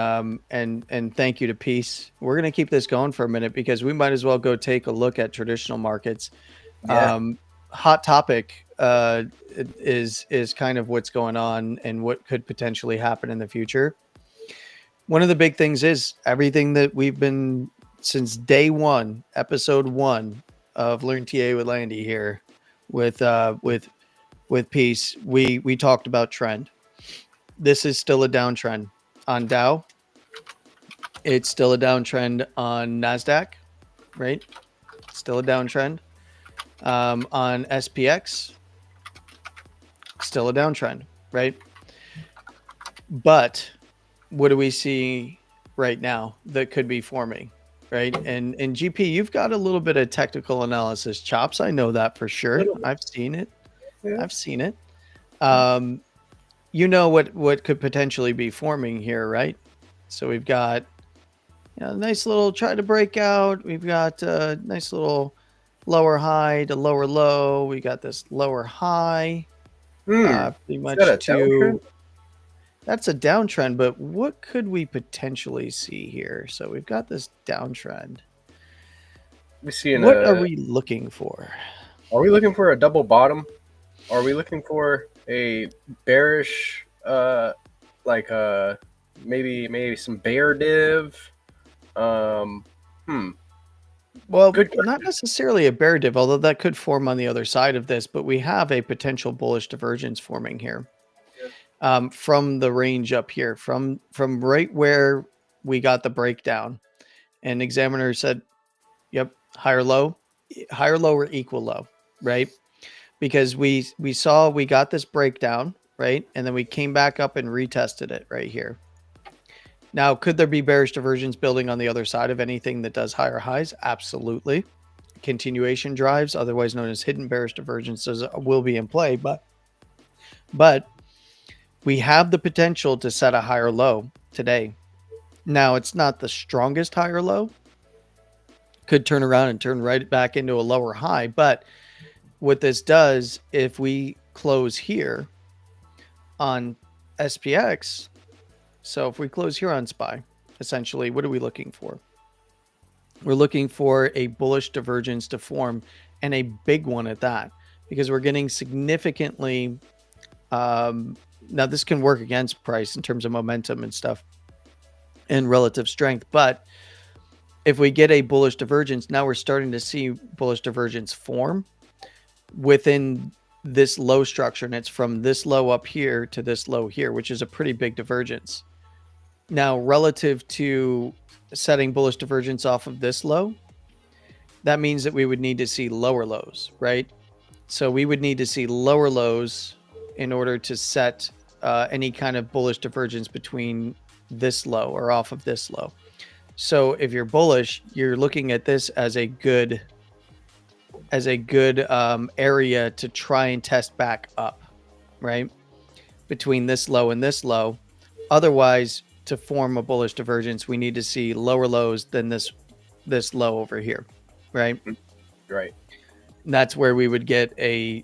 thank you to Peace. We're gonna keep this going for a minute because we might as well go take a look at traditional markets. Yeah. Hot topic is kind of what's going on and what could potentially happen in the future. One of the big things is everything that we've been since day one, episode 1 of Learn TA with Landy here with Peace. We talked about trend. This is still a downtrend on Dow. It's still a downtrend on NASDAQ, right? Still a downtrend. On SPX, still a downtrend, right? But what do we see right now that could be forming, right? And GP, you've got a little bit of technical analysis chops. I know that for sure. I've seen it. Yeah. I've seen it. You know what could potentially be forming here, right? So we've got a nice little try to break out. We've got a nice little lower high to lower low. We got this lower high. Pretty much that's a downtrend, but what could we potentially see here? So we've got this downtrend. What are we looking for? Are we looking for a double bottom? Are we looking for a bearish, maybe some bear div? Well, not necessarily a bear div, although that could form on the other side of this, but we have a potential bullish divergence forming here. From the range up here, from right where we got the breakdown. And Examiner said, yep, higher low or equal low, right? Because we saw we got this breakdown, right? And then we came back up and retested it right here. Now, could there be bearish divergence building on the other side of anything that does higher highs? Absolutely. Continuation drives, otherwise known as hidden bearish divergences, will be in play, but we have the potential to set a higher low today. Now, it's not the strongest higher low. Could turn around and turn right back into a lower high, but what this does, if we close here on SPX, so if we close here on SPY, essentially, what are we looking for? We're looking for a bullish divergence to form, and a big one at that, because we're getting significantly, now this can work against price in terms of momentum and stuff and relative strength, but if we get a bullish divergence, now we're starting to see bullish divergence form within this low structure, and it's from this low up here to this low here, which is a pretty big divergence. Now, relative to setting bullish divergence off of this low, that means that we would need to see lower lows, right? So we would need to see lower lows in order to set any kind of bullish divergence between this low or off of this low. So if you're bullish, you're looking at this as a good area to try and test back up, right? Between this low and this low. Otherwise, to form a bullish divergence, we need to see lower lows than this low over here, right? Right. And that's where we would very,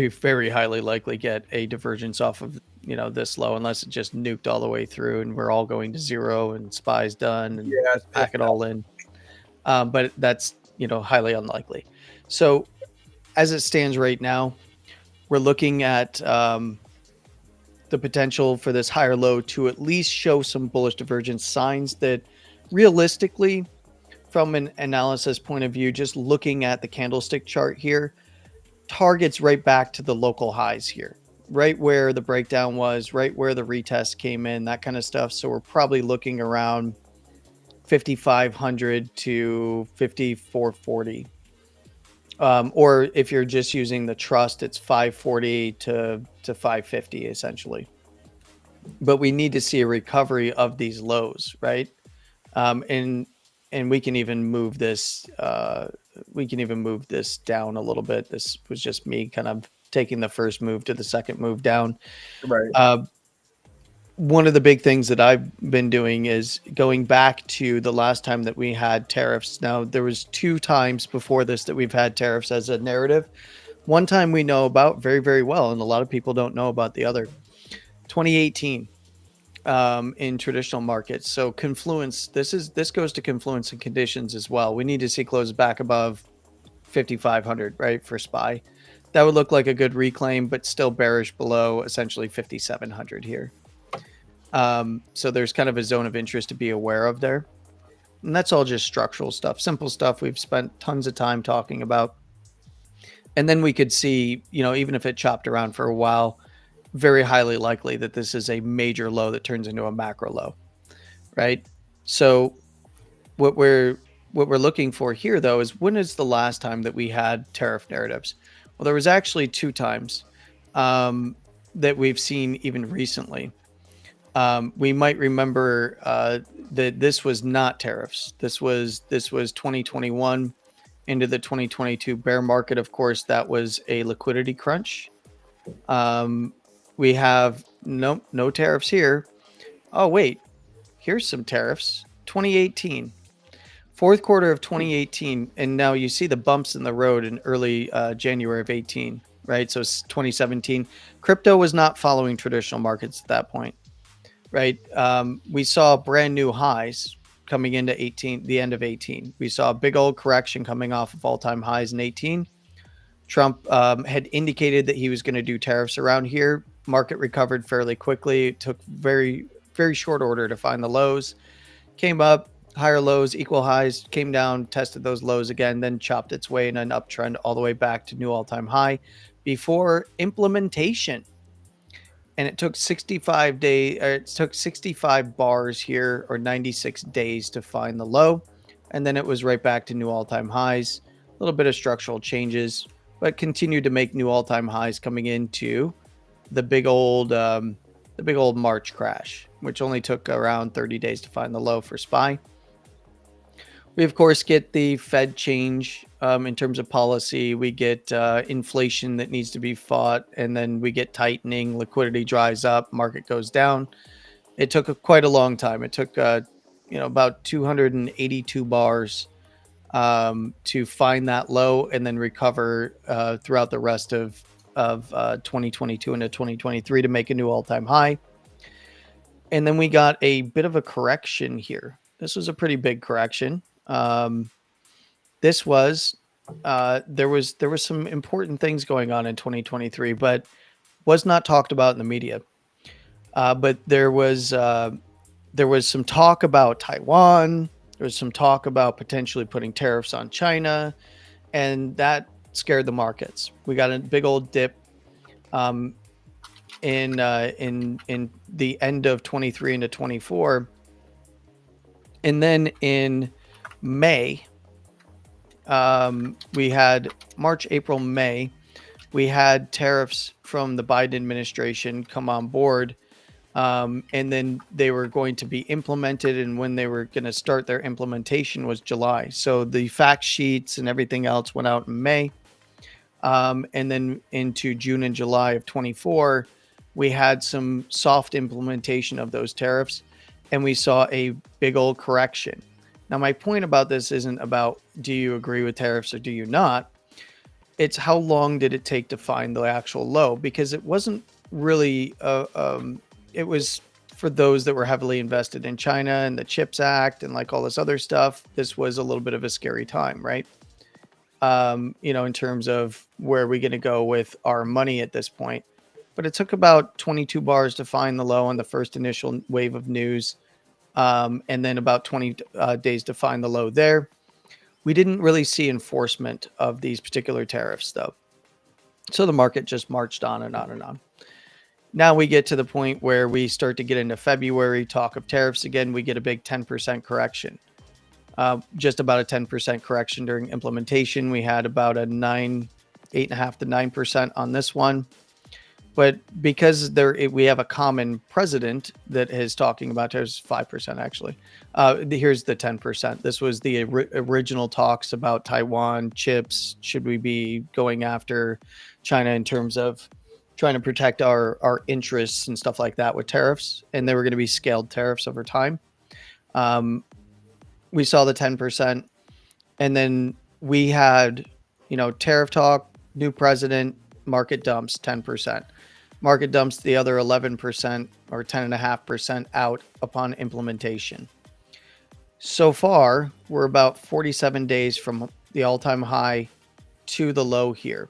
very highly likely get a divergence off of, this low, unless it just nuked all the way through and we're all going to zero and SPY's done and Yeah, let's pack it all in. But that's, highly unlikely. So as it stands right now, we're looking at the potential for this higher low to at least show some bullish divergence signs that realistically, from an analysis point of view, just looking at the candlestick chart here, targets right back to the local highs here, right where the breakdown was, right where the retest came in, that kind of stuff. So we're probably looking around 5,500 to 5,440. Or if you're just using the trust, it's 540 to 550 essentially. But we need to see a recovery of these lows, right? And we can even move this. We can even move this down a little bit. This was just me kind of taking the first move to the second move down. Right. One of the big things that I've been doing is going back to the last time that we had tariffs. Now, there was 2 times before this that we've had tariffs as a narrative. One time we know about very, very well, and a lot of people don't know about the other. 2018 in traditional markets. So Confluence, this goes to Confluence and conditions as well. We need to see close back above 5,500, right, for SPY. That would look like a good reclaim, but still bearish below essentially 5,700 here. So there's kind of a zone of interest to be aware of there. And that's all just structural stuff, simple stuff we've spent tons of time talking about. And then we could see, even if it chopped around for a while, very highly likely that this is a major low that turns into a macro low, right? So what we're looking for here, though, is when is the last time that we had tariff narratives? Well, there was actually 2 times that we've seen even recently. We might remember that this was not tariffs. This was 2021 into the 2022 bear market. Of course, that was a liquidity crunch. We have no tariffs here. Oh, wait, here's some tariffs. 2018, fourth quarter of 2018. And now you see the bumps in the road in early January of 18, right? So it's 2017. Crypto was not following traditional markets at that point, right? We saw brand new highs coming into 18, the end of 18. We saw a big old correction coming off of all-time highs in 18. Trump had indicated that he was going to do tariffs around here. Market recovered fairly quickly. It took very, very short order to find the lows. Came up, higher lows, equal highs, came down, tested those lows again, then chopped its way in an uptrend all the way back to new all-time high before implementation. And it took 65 days, or it took 65 bars here, or 96 days to find the low. And then it was right back to new all-time highs. A little bit of structural changes, but continued to make new all-time highs coming into the big old March crash, which only took around 30 days to find the low for SPY. We, of course, get the Fed change in terms of policy. We get inflation that needs to be fought, and then we get tightening. Liquidity dries up, market goes down. It took quite a long time. It took about 282 bars to find that low and then recover throughout the rest of 2022 into 2023 to make a new all-time high. And then we got a bit of a correction here. This was a pretty big correction. This was there was some important things going on in 2023, but was not talked about in the media. But there was some talk about Taiwan. There was some talk about potentially putting tariffs on China, and that scared the markets. We got a big old dip in the end of 23 into 24, and then in May, we had March, April, May. We had tariffs from the Biden administration come on board. And then they were going to be implemented, and when they were going to start their implementation was July. So the fact sheets and everything else went out in May. And then into June and July of 24, we had some soft implementation of those tariffs, and we saw a big old correction. Now, my point about this isn't about do you agree with tariffs or do you not? It's how long did it take to find the actual low? Because it wasn't really, it was for those that were heavily invested in China and the CHIPS Act and like all this other stuff. This was a little bit of a scary time, right? In terms of where are we going to go with our money at this point. But it took about 22 bars to find the low on the first initial wave of news. And then about 20 days to find the low there. We didn't really see enforcement of these particular tariffs, though. So the market just marched on and on and on. Now we get to the point where we start to get into February, talk of tariffs again. We get a big 10% correction, just about a 10% correction during implementation. We had about a 8.5 to 9% on this one. But because we have a common president that is talking about tariffs, 5% actually. Here's the 10%. This was the original talks about Taiwan, chips. Should we be going after China in terms of trying to protect our interests and stuff like that with tariffs? And they were going to be scaled tariffs over time. We saw the 10%. And then we had, tariff talk, new president, market dumps 10%. Market dumps the other 11% or 10.5% out upon implementation. So far, we're about 47 days from the all-time high to the low here.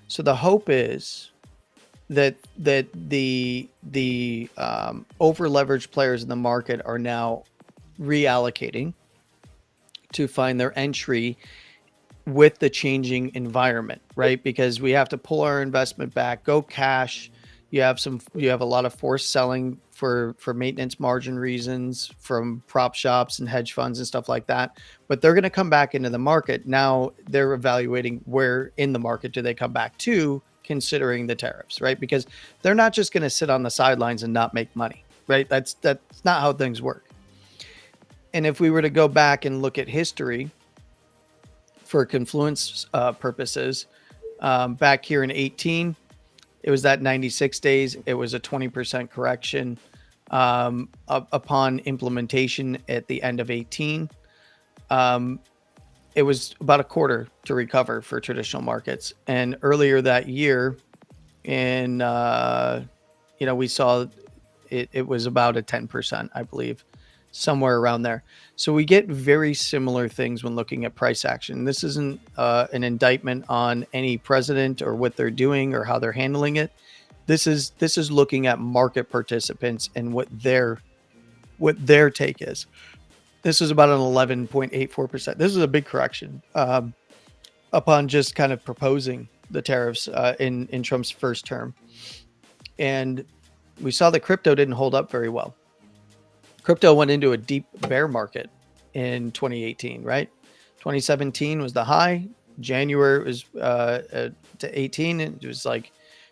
So the hope is that the over-leveraged players in the market are now reallocating to find their entry with the changing environment, right? Because we have to pull our investment back, go cash. You have a lot of forced selling for maintenance margin reasons from prop shops and hedge funds and stuff like that. But they're going to come back into the market. Now they're evaluating where in the market do they come back to, considering the tariffs, right? Because they're not just going to sit on the sidelines and not make money, right? That's not how things work. And if we were to go back and look at history for Confluence purposes, back here in 18, it was that 96 days. It was a 20% correction upon implementation at the end of 18. It was about a quarter to recover for traditional markets. And earlier that year, we saw it was about a 10%, I believe, somewhere around there. So we get very similar things when looking at price action. This isn't an indictment on any president or what they're doing or how they're handling it. This is looking at market participants and what their take is. This is about an 11.84%. This is a big correction upon just kind of proposing the tariffs in Trump's first term. And we saw that crypto didn't hold up very well. Crypto went into a deep bear market in 2018, right? 2017 was the high. January was to 18. And it was like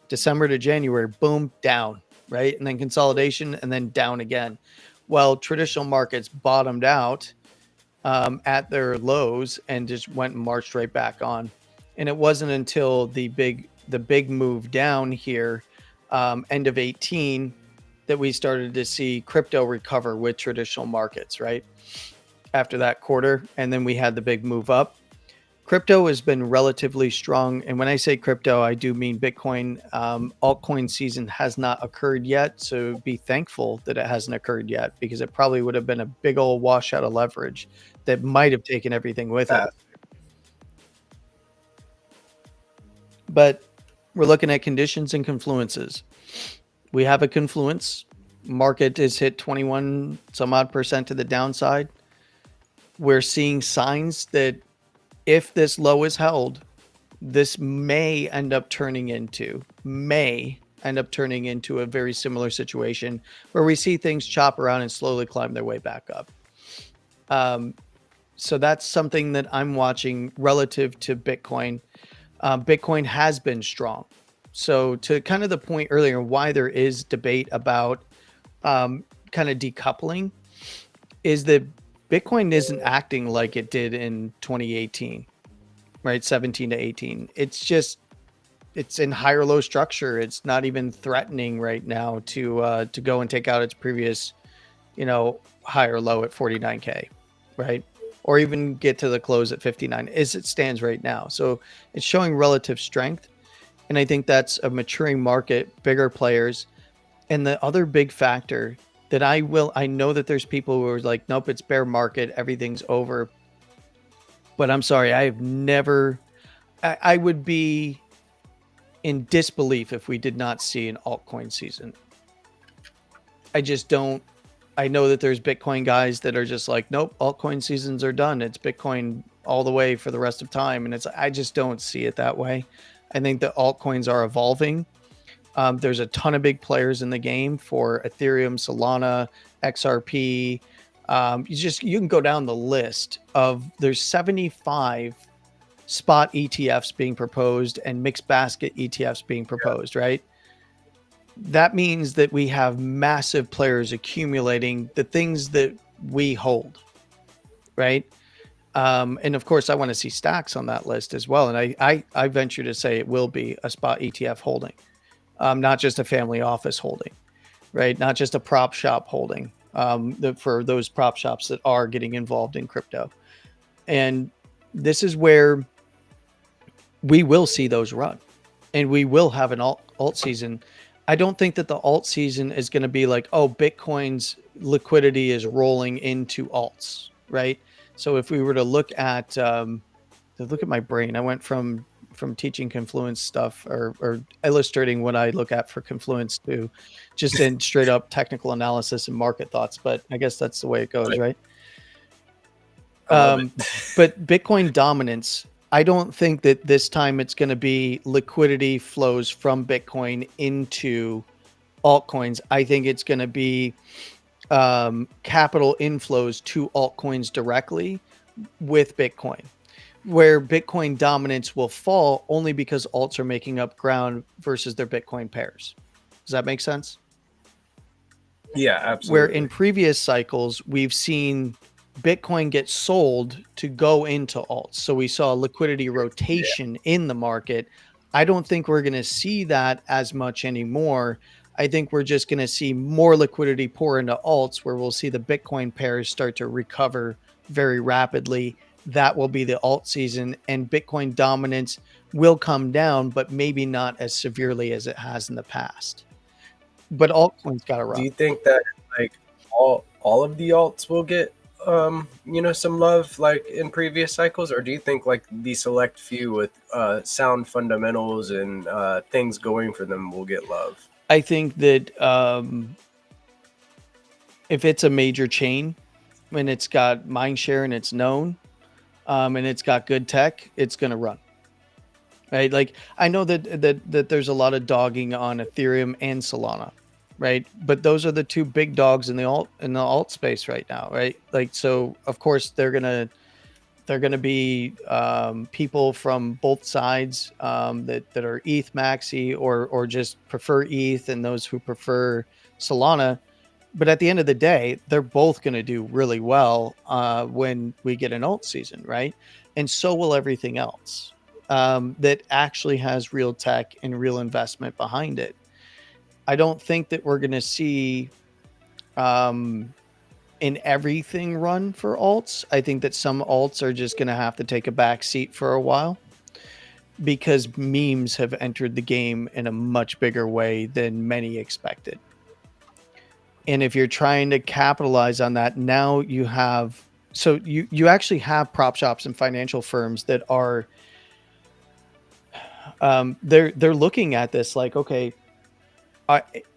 December to January, boom, down, right? And then consolidation and then down again. Well, traditional markets bottomed out at their lows and just went and marched right back on. And it wasn't until the big move down here, end of 18, that we started to see crypto recover with traditional markets, right? After that quarter. And then we had the big move up. Crypto has been relatively strong. And when I say crypto, I do mean Bitcoin. Altcoin season has not occurred yet. So be thankful that it hasn't occurred yet, because it probably would have been a big old washout of leverage that might have taken everything with it. But we're looking at conditions and confluences. We have a confluence. Market is hit 21 some odd percent to the downside. We're seeing signs that if this low is held, this may end up turning into a very similar situation where we see things chop around and slowly climb their way back up. So that's something that I'm watching relative to Bitcoin. Bitcoin has been strong. So to kind of the point earlier, why there is debate about kind of decoupling is that Bitcoin isn't acting like it did in 2018, right? 17 to 18. It's it's in higher low structure. It's not even threatening right now to go and take out its previous, higher low at 49K, right? Or even get to the close at 59 as it stands right now. So it's showing relative strength. And I think that's a maturing market, bigger players. And the other big factor that I know that there's people who are like, nope, it's bear market, everything's over. But I'm sorry, I would be in disbelief if we did not see an altcoin season. I just don't. I know that there's Bitcoin guys that are just like, nope, altcoin seasons are done. It's Bitcoin all the way for the rest of time. And I just don't see it that way. I think the altcoins are evolving. There's a ton of big players in the game for Ethereum, Solana, XRP. You can go down the list of there's 75 spot ETFs being proposed and mixed basket ETFs being proposed, right? That means that we have massive players accumulating the things that we hold, right? And of course, I want to see stacks on that list as well. And I venture to say it will be a spot ETF holding, not just a family office holding, right? Not just a prop shop holding for those prop shops that are getting involved in crypto. And this is where we will see those run, and we will have an alt season. I don't think that the alt season is going to be like, oh, Bitcoin's liquidity is rolling into alts, right? So if we were to look at my brain, I went from teaching Confluence stuff or illustrating what I look at for Confluence to just in straight up technical analysis and market thoughts. But I guess that's the way it goes, right? But Bitcoin dominance, I don't think that this time it's going to be liquidity flows from Bitcoin into altcoins. I think it's going to be capital inflows to altcoins directly with Bitcoin, where Bitcoin dominance will fall only because alts are making up ground versus their Bitcoin pairs. Does that make sense? Yeah, absolutely. Where in previous cycles, we've seen Bitcoin get sold to go into alts. So we saw liquidity rotation in the market. I don't think we're going to see that as much anymore. I think we're just going to see more liquidity pour into alts, where we'll see the Bitcoin pairs start to recover very rapidly. That will be the alt season, and Bitcoin dominance will come down, but maybe not as severely as it has in the past. But altcoins got to run. Do you think that like all of the alts will get some love like in previous cycles, or do you think like the select few with sound fundamentals and things going for them will get love? I think that if it's a major chain and it's got mind share and it's known and it's got good tech, it's going to run. Right? Like I know that there's a lot of dogging on Ethereum and Solana, right? But those are the two big dogs in the alt space right now, right? Like, so of course they're gonna be people from both sides that are ETH maxi or just prefer ETH, and those who prefer Solana. But at the end of the day, they're both going to do really well when we get an alt season, right? And so will everything else that actually has real tech and real investment behind it. I don't think that we're going to see in everything run for alts. I think that some alts are just going to have to take a back seat for a while because memes have entered the game in a much bigger way than many expected. And if you're trying to capitalize on that, now you have, so you actually have prop shops and financial firms that are, they're looking at this like, okay,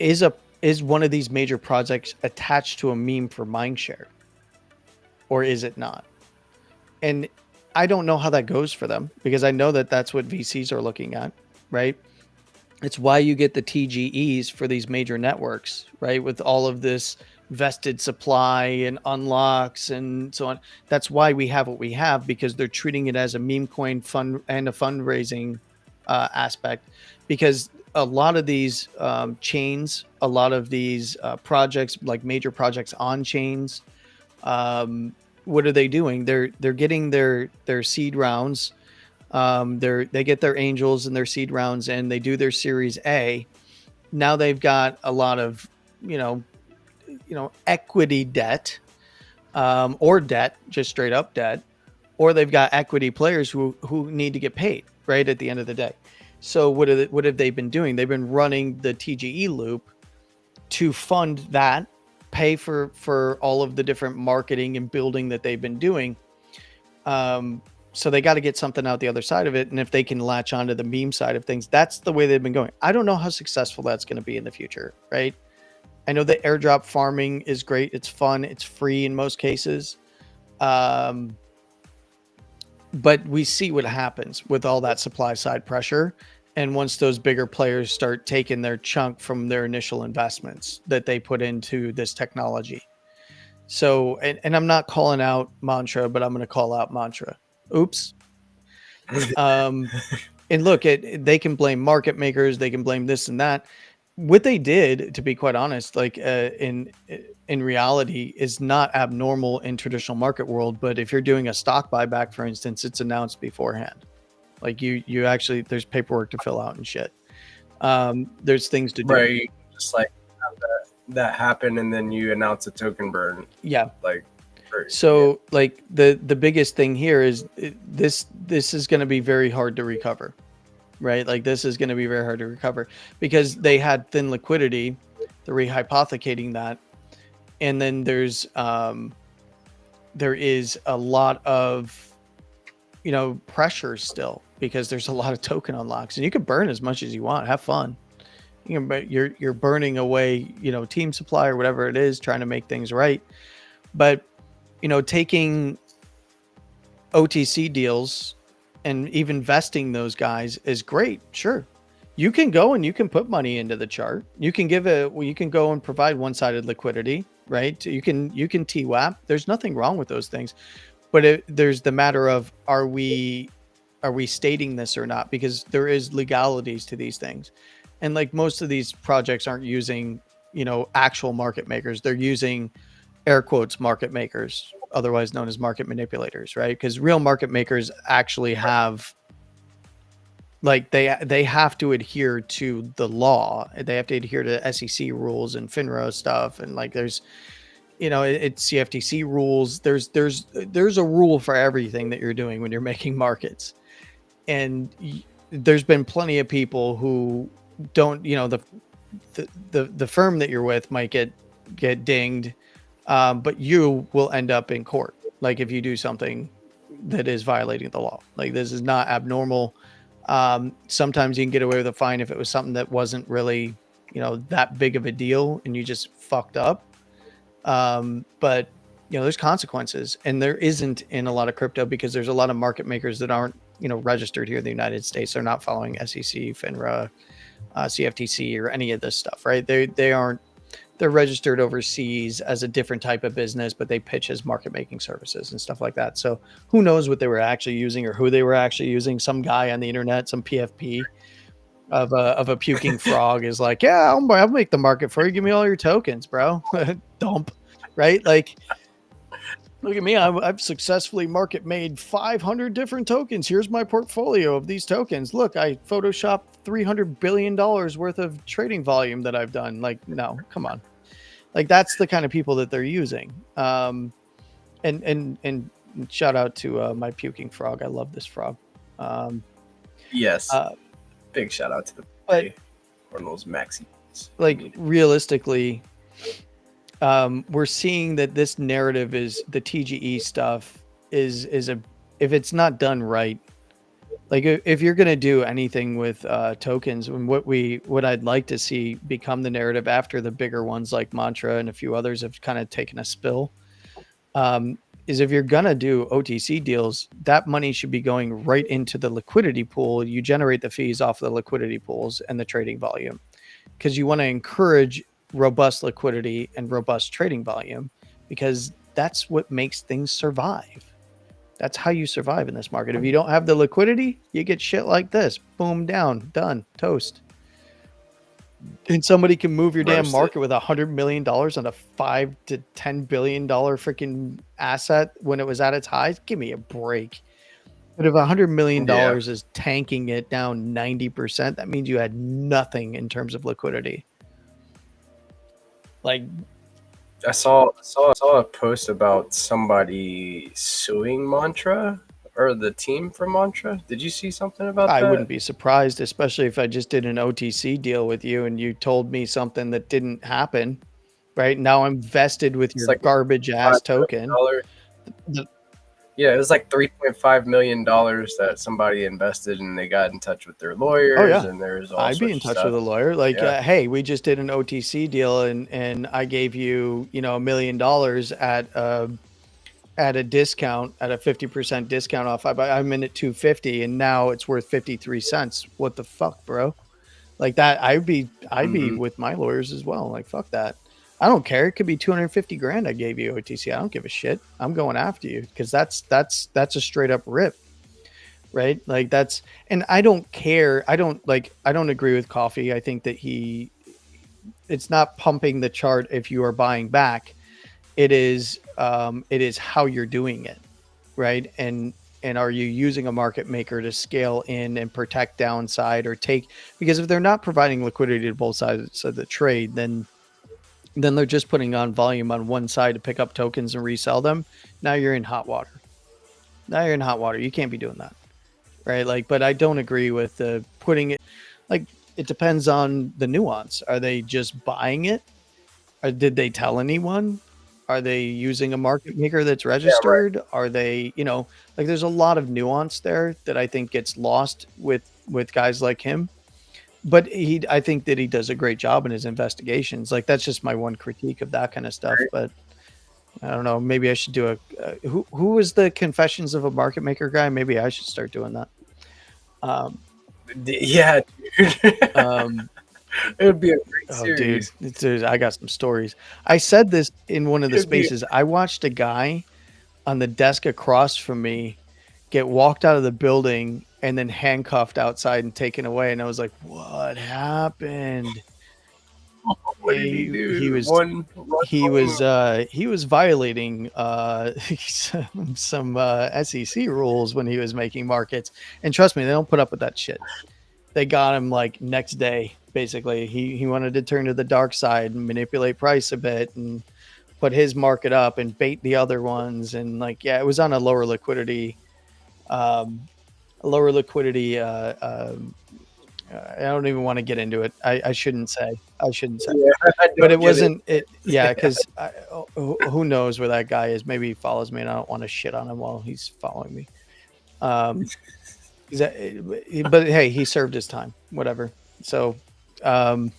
is one of these major projects attached to a meme for mindshare, or is it not? And I don't know how that goes for them, because I know that that's what VCs are looking at, right? It's why you get the TGEs for these major networks, right? With all of this vested supply and unlocks and so on. That's why we have what we have, because they're treating it as a meme coin fund and a fundraising aspect. Because a lot of these chains, a lot of these projects, like major projects on chains, what are they doing? They're getting their seed rounds They get their angels and their seed rounds, and they do their Series A. Now they've got a lot of, equity debt, or debt, just straight up debt, or they've got equity players who need to get paid right at the end of the day. So what have they been doing? They've been running the TGE loop to fund that, pay for all of the different marketing and building that they've been doing. So they got to get something out the other side of it. And if they can latch onto the meme side of things, that's the way they've been going. I don't know how successful that's going to be in the future, right? I know that airdrop farming is great. It's fun. It's free in most cases. But we see what happens with all that supply side pressure. And once those bigger players start taking their chunk from their initial investments that they put into this technology. So, and I'm not calling out Mantra, but I'm going to call out Mantra. Oops. And look, they can blame market makers. They can blame this and that. What they did, to be quite honest, like in reality, is not abnormal in traditional market world. But if you're doing a stock buyback, for instance, it's announced beforehand. Like you actually, there's paperwork to fill out and shit. There's things to do. Right. Just like have that happen, and then you announce a token burn. Yeah. Like. So like the biggest thing here is this is going to be very hard to recover, right? Like this is going to be very hard to recover because they had thin liquidity. They're rehypothecating that. And then there is a lot of, pressure still because there's a lot of token unlocks, and you can burn as much as you want. Have fun. You're burning away, team supply or whatever it is, trying to make things right. But taking OTC deals and even vesting those guys is great. Sure. You can go and you can put money into the chart. You can you can go and provide one-sided liquidity, right? You can TWAP. There's nothing wrong with those things, but there's the matter of, are we stating this or not? Because there is legalities to these things. And like most of these projects aren't using, actual market makers. They're using air quotes market makers, otherwise known as market manipulators, right? Because real market makers actually have, like, they have to adhere to the law. They have to adhere to SEC rules and FINRA stuff, and like there's, it's CFTC rules. There's a rule for everything that you're doing when you're making markets, and there's been plenty of people who don't, the firm that you're with might get dinged. But you will end up in court, like if you do something that is violating the law. Like this is not abnormal. Sometimes you can get away with a fine if it was something that wasn't really, that big of a deal and you just fucked up. But there's consequences, and there isn't in a lot of crypto because there's a lot of market makers that aren't, registered here in the United States. They're not following SEC, FINRA, CFTC, or any of this stuff, right? They aren't. They're registered overseas as a different type of business, but they pitch as market making services and stuff like that. So who knows what they were actually using or who they were actually using? Some guy on the internet, some PFP of a puking frog is like, yeah, I'll make the market for you. Give me all your tokens, bro. Dump, right? Like, look at me. I've successfully market made 500 different tokens. Here's my portfolio of these tokens. Look, I photoshopped $300 billion worth of trading volume that I've done. Like, no, come on. Like that's the kind of people that they're using. And shout out to my puking frog. I love this frog. Yes. Big shout out to the or those maxi. Like realistically, we're seeing that this narrative is the TGE stuff is if it's not done right, like if you're going to do anything with tokens, and what I'd like to see become the narrative after the bigger ones like Mantra and a few others have kind of taken a spill, is if you're going to do OTC deals, that money should be going right into the liquidity pool. You generate the fees off the liquidity pools and the trading volume, because you want to encourage robust liquidity and robust trading volume, because that's what makes things survive. That's how you survive in this market. If you don't have the liquidity, you get shit like this. Boom, down, done, toast. And somebody can move your damn market with $100 million on a $5 to $10 billion freaking asset when it was at its highs. Give me a break. But if $100 million Yeah. is tanking it down 90%, that means you had nothing in terms of liquidity. Like, I saw a post about somebody suing Mantra or the team from Mantra. Did you see something about I that? wouldn't be surprised, especially if I just did an OTC deal with you and you told me something that didn't happen. Right now, I'm vested with your like garbage ass token. Yeah, it was like $3.5 million that somebody invested, and they got in touch with their lawyers. Oh yeah, And there's all I'd be sorts in of touch stuff. with a lawyer. Like, Yeah. hey, we just did an OTC deal, and I gave you, $1 million at a discount, at a 50% discount off. I'm in at 250, and now it's worth 53 cents. What the fuck, bro? Like that, I'd be with my lawyers as well. Like, fuck that. I don't care. It could be 250 grand I gave you OTC. I don't give a shit. I'm going after you because that's a straight up rip. Right? Like that's, and I don't care. I don't agree with Coffee. I think that it's not pumping the chart if you are buying back. It is how you're doing it. Right. And are you using a market maker to scale in and protect downside or take, because if they're not providing liquidity to both sides of the trade, then they're just putting on volume on one side to pick up tokens and resell them. Now you're in hot water. You can't be doing that. Right. Like, but I don't agree with putting it, like, it depends on the nuance. Are they just buying it? Or did they tell anyone? Are they using a market maker that's registered? Yeah, right. Are they, like there's a lot of nuance there that I think gets lost with guys like him. But I think that he does a great job in his investigations. Like that's just my one critique of that kind of stuff. But I don't know. Maybe I should do who was the Confessions of a Market Maker guy? Maybe I should start doing that. Yeah, dude. It would be a great series. Dude, I got some stories. I said this in one of the spaces. I watched a guy on the desk across from me get walked out of the building and then handcuffed outside and taken away. And I was like, what happened? What did he do? He was violating some SEC rules when he was making markets. And trust me, they don't put up with that shit. They got him like next day. Basically, he wanted to turn to the dark side and manipulate price a bit and put his market up and bait the other ones. And like, yeah, it was on a lower liquidity. I don't even want to get into it. I shouldn't say. Yeah, but it wasn't it. Yeah, because who knows where that guy is? Maybe he follows me, and I don't want to shit on him while he's following me. But hey, he served his time. Whatever. So, let's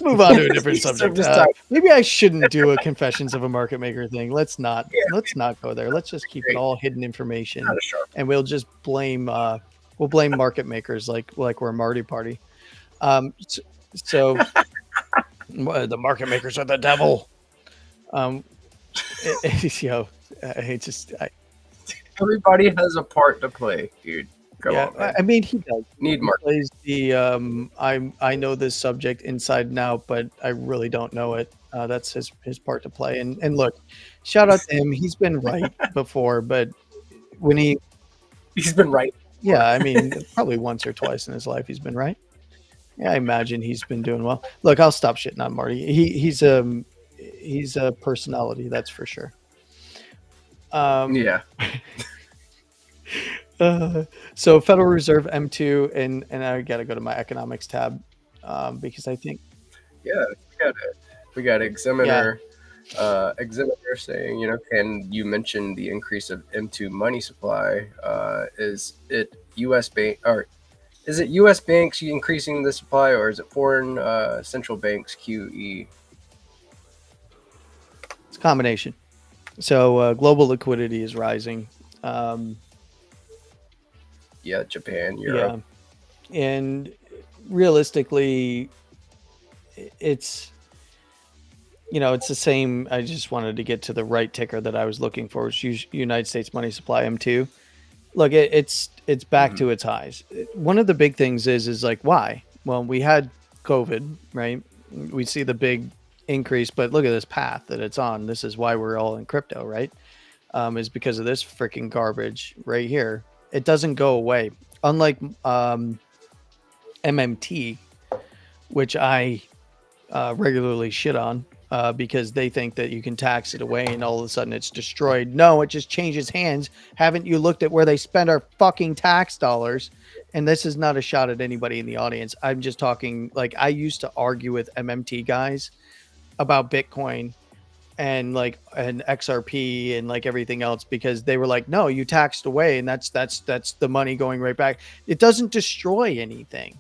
move on to a different subject. Maybe I shouldn't do a Confessions of a Market Maker thing. Let's not go there. Let's just keep it all hidden information, and we'll just blame market makers like we're a Marty Party. So the market makers are the devil. Everybody has a part to play, dude. Come on, man. I mean, he does. He plays the I know this subject inside and out, but I really don't know it. That's his part to play. And look, shout out to him. He's been right before, but when he's been right. Yeah, I mean, probably once or twice in his life he's been right. Yeah, I imagine he's been doing well. Look, I'll stop shitting on Marty. He's a personality, that's for sure. Yeah. So Federal Reserve M2, and I got to go to my economics tab because I think. Yeah, we got Examiner. Yeah. Examiner saying, can you mention the increase of M2 money supply? Is it U.S. banks increasing the supply, or is it foreign central banks QE? It's a combination. So global liquidity is rising. Japan, Europe. Yeah. And realistically, it's the same. I just wanted to get to the right ticker that I was looking for, which is United States money supply M2. Look, it's back to its highs. One of the big things is like, why? Well, we had COVID, right? We see the big increase, but look at this path that it's on. This is why we're all in crypto, right? is because of this freaking garbage right here. It doesn't go away. Unlike MMT, which I regularly shit on because they think that you can tax it away and all of a sudden it's destroyed. No, it just changes hands. Haven't you looked at where they spend our fucking tax dollars? And this is not a shot at anybody in the audience. I'm just talking, like, I used to argue with MMT guys about Bitcoin and XRP and like everything else because they were like, no, you taxed away and that's the money going right back. It doesn't destroy anything.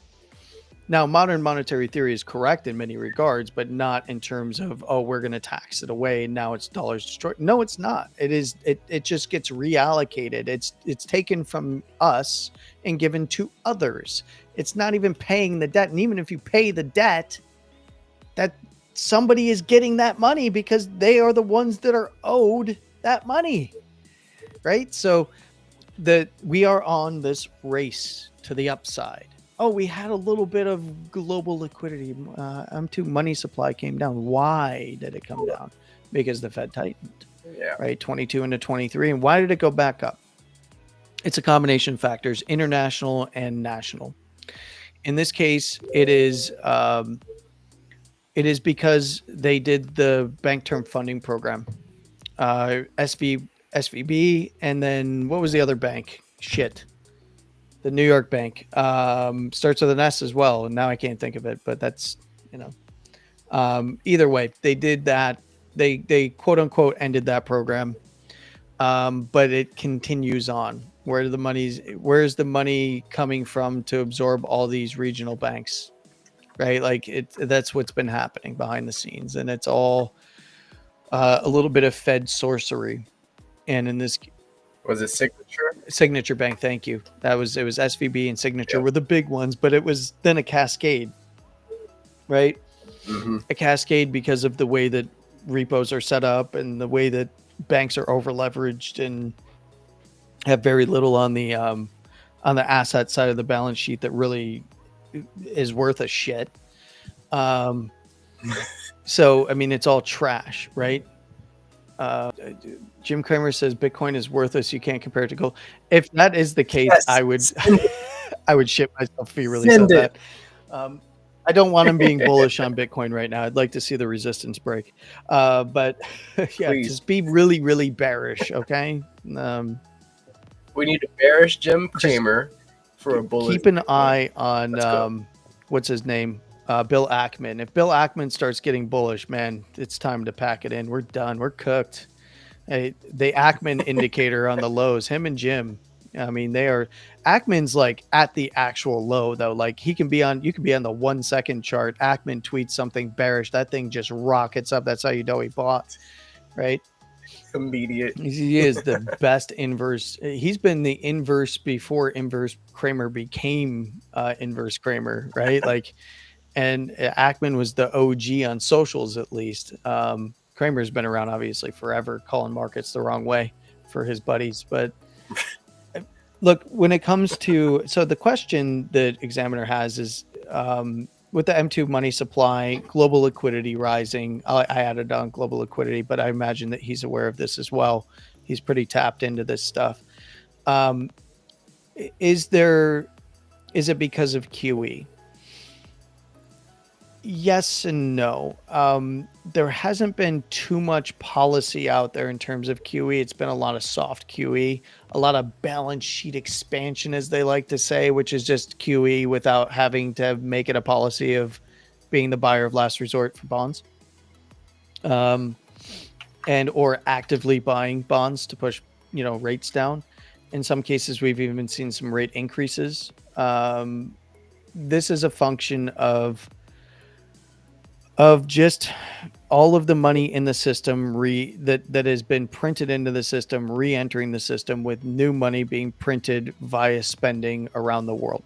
Now, modern monetary theory is correct in many regards, but not in terms of, oh, we're going to tax it away and now it's dollars destroyed. No, it's not. It just gets reallocated. It's taken from us and given to others. It's not even paying the debt. And even if you pay the debt, that somebody is getting that money because they are the ones that are owed that money, right? So we are on this race to the upside. Oh, we had a little bit of global liquidity. M2 money supply came down. Why did it come down? Because the Fed tightened, right? 22 into 23. And why did it go back up? It's a combination of factors, international and national. In this case, it is because they did the bank term funding program, SVB, and then what was the other bank? Shit. The New York bank starts with an S as well. And now I can't think of it, but that's, either way, they did that. They quote unquote ended that program. But it continues on. Where's the money coming from to absorb all these regional banks? Right? Like that's what's been happening behind the scenes. And it's all a little bit of Fed sorcery. And in this, was it Signature Bank? Thank you. It was SVB and Signature were the big ones, but it was then a cascade, right? Mm-hmm. A cascade because of the way that repos are set up and the way that banks are over leveraged and have very little on the asset side of the balance sheet that really is worth a shit. So I mean, it's all trash, right? Jim Cramer says Bitcoin is worthless. You can't compare it to gold. If that is the case, yes. I would shit myself if he really said that. I don't want him being bullish on Bitcoin right now. I'd like to see the resistance break. But yeah, Please. just be really, really bearish. Okay. We need a bearish Jim Cramer for a bullish. Keep an eye on what's his name? Bill Ackman. If Bill Ackman starts getting bullish, man, it's time to pack it in. We're done. We're cooked. The Ackman indicator on the lows, him and Jim. I mean, Ackman's like at the actual low though. Like you can be on the 1 second chart. Ackman tweets something bearish. That thing just rockets up. That's how you know he bought, right? Immediate. He is the best inverse. He's been the inverse before inverse Kramer became inverse Kramer, right? Like, and Ackman was the OG on socials, at least. Kramer's been around obviously forever, calling markets the wrong way for his buddies. But look, when it comes to, so the question that Examiner has is with the M2 money supply, global liquidity rising. I added on global liquidity, but I imagine that he's aware of this as well. He's pretty tapped into this stuff. Is it because of QE? Yes and no. There hasn't been too much policy out there in terms of QE. It's been a lot of soft QE, a lot of balance sheet expansion, as they like to say, which is just QE without having to make it a policy of being the buyer of last resort for bonds, and or actively buying bonds to push, rates down. In some cases, we've even seen some rate increases. This is a function of just all of the money in the system that has been printed into the system, re-entering the system with new money being printed via spending around the world,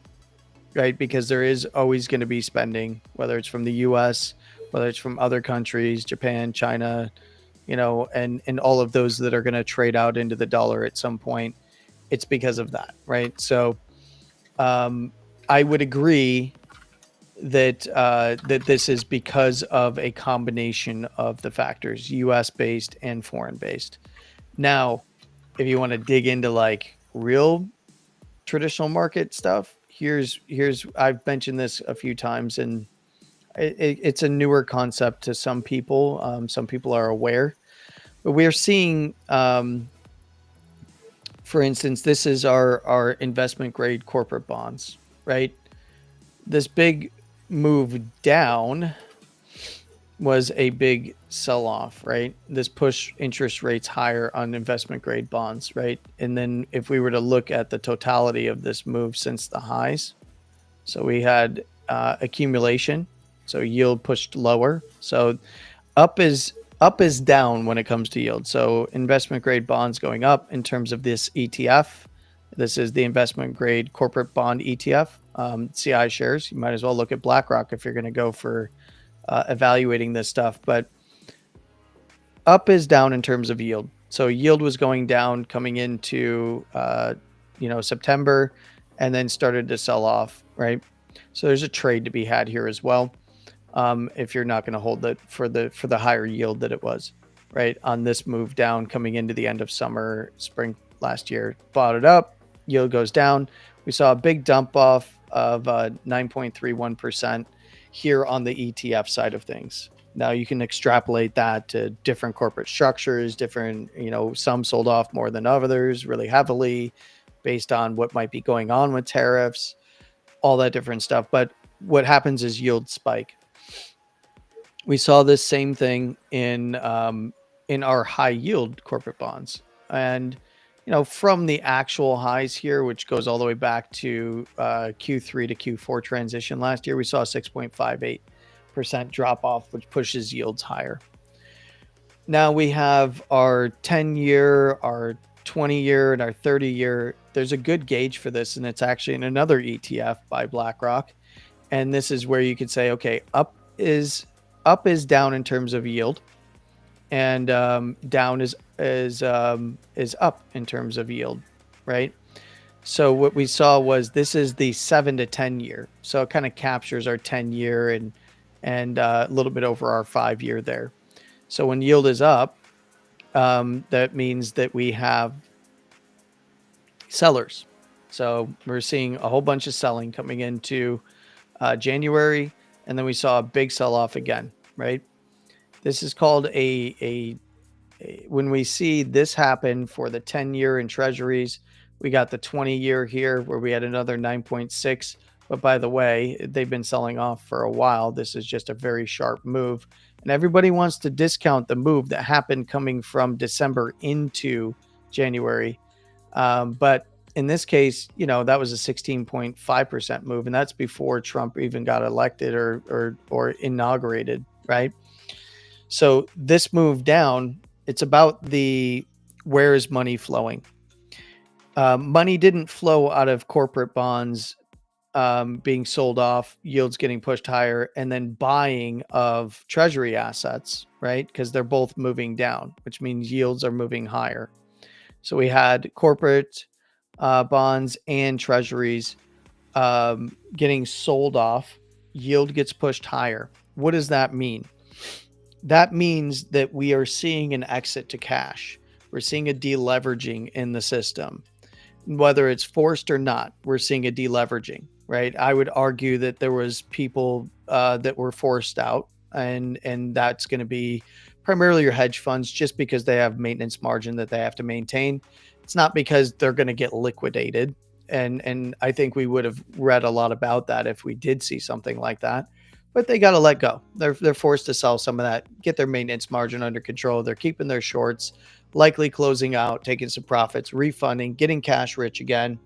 right? Because there is always going to be spending, whether it's from the US, whether it's from other countries, Japan, China, and all of those that are going to trade out into the dollar at some point. It's because of that, right? So I would agree that this is because of a combination of the factors, U.S. based and foreign based. Now, if you want to dig into like real traditional market stuff, here's I've mentioned this a few times, and it's a newer concept to some people. Some people are aware, but we're seeing, for instance, this is our investment grade corporate bonds, right? This big move down was a big sell-off, right? This pushed interest rates higher on investment grade bonds, right? And then if we were to look at the totality of this move since the highs, so we had accumulation, so yield pushed lower. So up is down when it comes to yield. So investment grade bonds going up in terms of this ETF. This is the investment grade corporate bond ETF, CI shares. You might as well look at BlackRock if you're going to go for evaluating this stuff. But up is down in terms of yield. So yield was going down coming into September, and then started to sell off, right? So there's a trade to be had here as well. If you're not going to hold it for the higher yield that it was, right, on this move down coming into the end of summer, spring last year, bought it up, yield goes down. We saw a big dump off of 9.31% here on the ETF side of things. Now you can extrapolate that to different corporate structures, different, some sold off more than others really heavily based on what might be going on with tariffs, all that different stuff. But what happens is yield spike. We saw this same thing in our high yield corporate bonds. And, from the actual highs here, which goes all the way back to Q3 to Q4 transition last year, we saw a 6.58% drop off, which pushes yields higher. Now we have our 10-year, our 20-year, and our 30-year. There's a good gauge for this, and it's actually in another ETF by BlackRock. And this is where you could say, okay, up is down in terms of yield, and down is up in terms of yield, right? So what we saw was this is the 7 to 10 year. So it kind of captures our 10 year and a little bit over our 5 year there. So when yield is up, that means that we have sellers. So we're seeing a whole bunch of selling coming into January, and then we saw a big sell-off again, right? This is called when we see this happen for the 10-year in treasuries, we got the 20-year here where we had another 9.6. But by the way, they've been selling off for a while. This is just a very sharp move. And everybody wants to discount the move that happened coming from December into January. But in this case, that was a 16.5% move. And that's before Trump even got elected or inaugurated, right? So this move down, it's about where is money flowing? Money didn't flow out of corporate bonds being sold off, yields getting pushed higher, and then buying of treasury assets, right? Because they're both moving down, which means yields are moving higher. So we had corporate bonds and treasuries getting sold off, yield gets pushed higher. What does that mean? That means that we are seeing an exit to cash. We're seeing a deleveraging in the system. Whether it's forced or not, we're seeing a deleveraging, right? I would argue that there was people that were forced out, and that's going to be primarily your hedge funds, just because they have maintenance margin that they have to maintain. It's not because they're going to get liquidated. And I think we would have read a lot about that if we did see something like that. But they got to let go. They're forced to sell some of that, get their maintenance margin under control. They're keeping their shorts, likely closing out, taking some profits, refunding, getting cash rich again,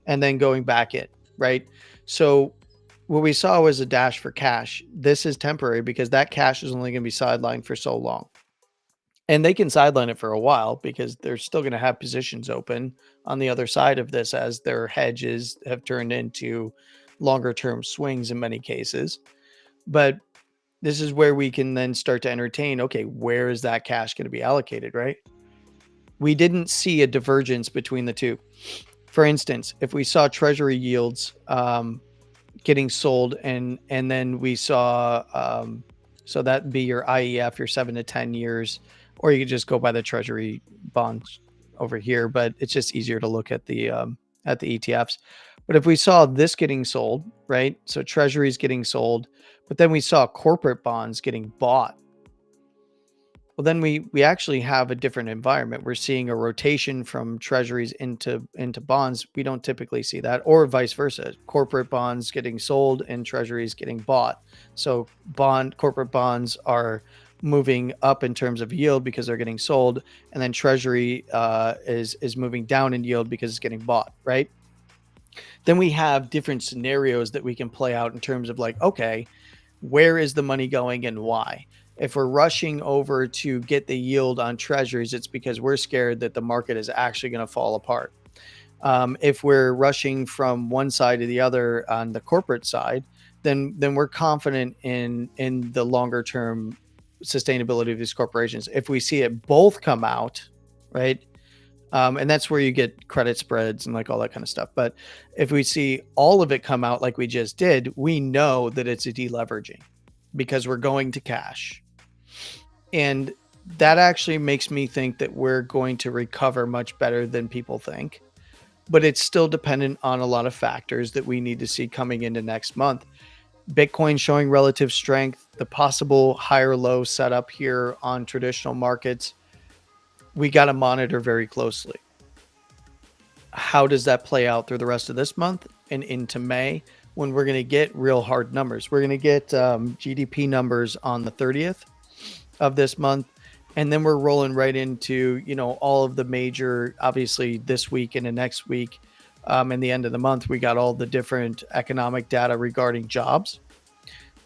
and then going back in, right? So what we saw was a dash for cash. This is temporary because that cash is only going to be sidelined for so long. And they can sideline it for a while because they're still going to have positions open on the other side of this as their hedges have turned into longer term swings in many cases. But this is where we can then start to entertain, okay, where is that cash going to be allocated, right? We didn't see a divergence between the two. For instance, if we saw treasury yields getting sold and then we saw, so that'd be your IEF, your 7 to 10 years, or you could just go by the treasury bonds over here, but it's just easier to look at the ETFs. But if we saw this getting sold, right? So treasuries getting sold, but then we saw corporate bonds getting bought. Well, then we actually have a different environment. We're seeing a rotation from treasuries into bonds. We don't typically see that, or vice versa. Corporate bonds getting sold and treasuries getting bought. So corporate bonds are moving up in terms of yield because they're getting sold, and then treasury is moving down in yield because it's getting bought, right? Then we have different scenarios that we can play out in terms of like, okay, where is the money going and why? If we're rushing over to get the yield on treasuries, it's because we're scared that the market is actually going to fall apart. If we're rushing from one side to the other on the corporate side, then we're confident in the longer term sustainability of these corporations. If we see it both come out, right? And that's where you get credit spreads and like all that kind of stuff. But if we see all of it come out like we just did, we know that it's a deleveraging because we're going to cash. And that actually makes me think that we're going to recover much better than people think. But it's still dependent on a lot of factors that we need to see coming into next month. Bitcoin showing relative strength, the possible higher low setup here on traditional markets. We got to monitor very closely. How does that play out through the rest of this month and into May when we're going to get real hard numbers? We're going to get GDP numbers on the 30th of this month. And then we're rolling right into, all of the major, obviously this week and the next week, and the end of the month, we got all the different economic data regarding jobs.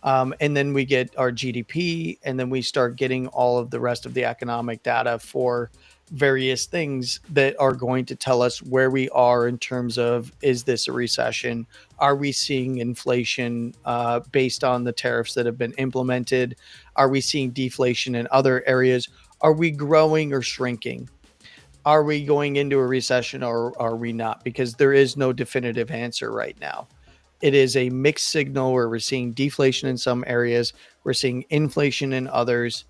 And then we get our GDP, and then we start getting all of the rest of the economic data for various things that are going to tell us where we are in terms of, is this a recession? Are we seeing inflation based on the tariffs that have been implemented? Are we seeing deflation in other areas? Are we growing or shrinking? Are we going into a recession or are we not? Because there is no definitive answer right now. It is a mixed signal where we're seeing deflation in some areas, we're seeing inflation in others,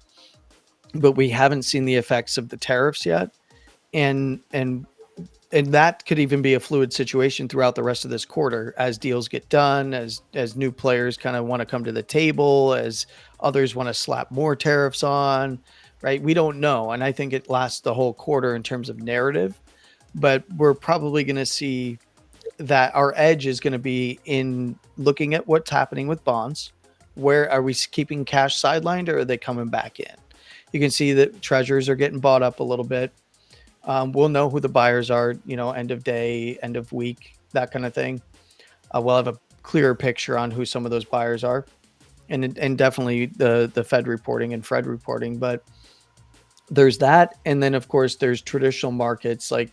but we haven't seen the effects of the tariffs yet. And that could even be a fluid situation throughout the rest of this quarter as deals get done, as new players kind of want to come to the table, as others want to slap more tariffs on, right? We don't know. And I think it lasts the whole quarter in terms of narrative, but we're probably going to see that our edge is going to be in looking at what's happening with bonds. Where are we keeping cash sidelined, or are they coming back in? You can see that treasuries are getting bought up a little bit. We'll know who the buyers are, end of day, end of week, that kind of thing. We'll have a clearer picture on who some of those buyers are, and definitely the Fed reporting and Fred reporting. But there's that, and then of course there's traditional markets like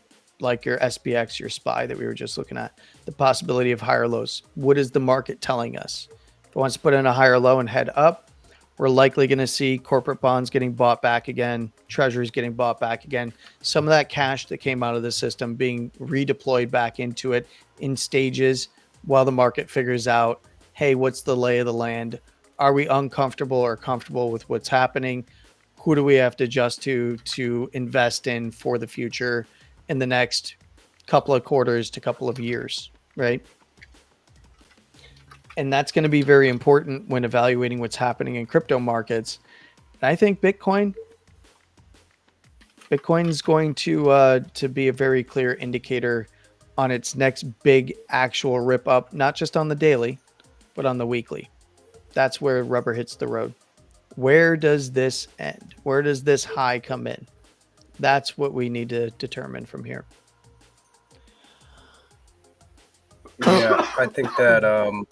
your SPX, your SPY that we were just looking at, the possibility of higher lows. What is the market telling us? If it wants to put in a higher low and head up, we're likely going to see corporate bonds getting bought back again, treasuries getting bought back again. Some of that cash that came out of the system being redeployed back into it in stages while the market figures out, hey, what's the lay of the land? Are we uncomfortable or comfortable with what's happening? Who do we have to adjust to invest in for the future in the next couple of quarters to couple of years, right? And that's going to be very important when evaluating what's happening in crypto markets. And I think Bitcoin is going to be a very clear indicator on its next big actual rip up, not just on the daily, but on the weekly. That's where rubber hits the road. Where does this end? Where does this high come in? That's what we need to determine from here. Yeah, I think that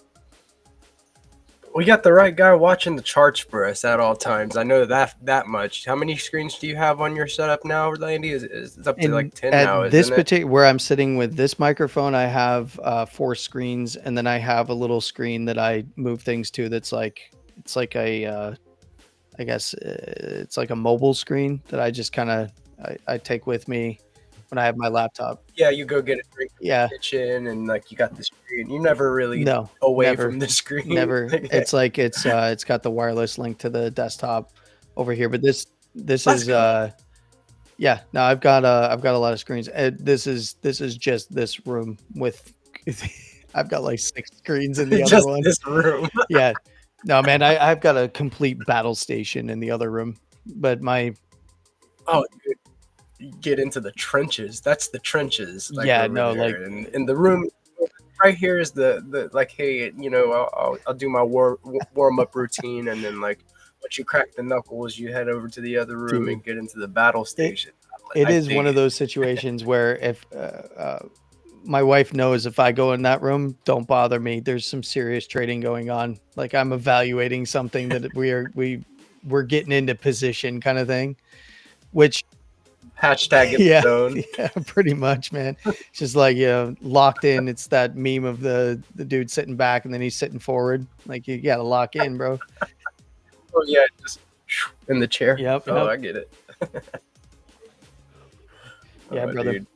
we got the right guy watching the charts for us at all times. I know that much. How many screens do you have on your setup now, Landy? It's up to like 10 now, isn't this it? particular where I'm sitting with this microphone, I have 4 screens, and then I have a little screen that I move things to. It's like a I guess it's like a mobile screen that I just kind of I take with me when I have my laptop. Yeah, you go get a drink in Yeah. the kitchen, and like you got the screen. You never really No, away never. from the screen. Never. It's like it's got the wireless link to the desktop over here, but this Let's is go. Yeah, no, I've got a lot of screens. This is just this room with. I've got like 6 screens in the other Just one. this room. Yeah, no, man, I've got a complete battle station in the other room, but my Oh, dude, you get into the trenches. That's the trenches, like yeah, over no, there. like And in the room right here is the like, hey, I'll do my warm up routine, and then like once you crack the knuckles, you head over to the other room dude, and get into the battle it station. it I is dig one of it. those situations where if my wife knows if I go in that room, don't bother me. There's some serious trading going on. Like I'm evaluating something that we're getting into position kind of thing, which Hashtag in yeah, the zone. yeah, pretty much, man. It's just like, locked in. It's that meme of the dude sitting back and then he's sitting forward. Like you gotta lock in, bro. Oh yeah, just in the chair. Yep, Oh, yep. I get it. Yeah, Oh, brother. dude.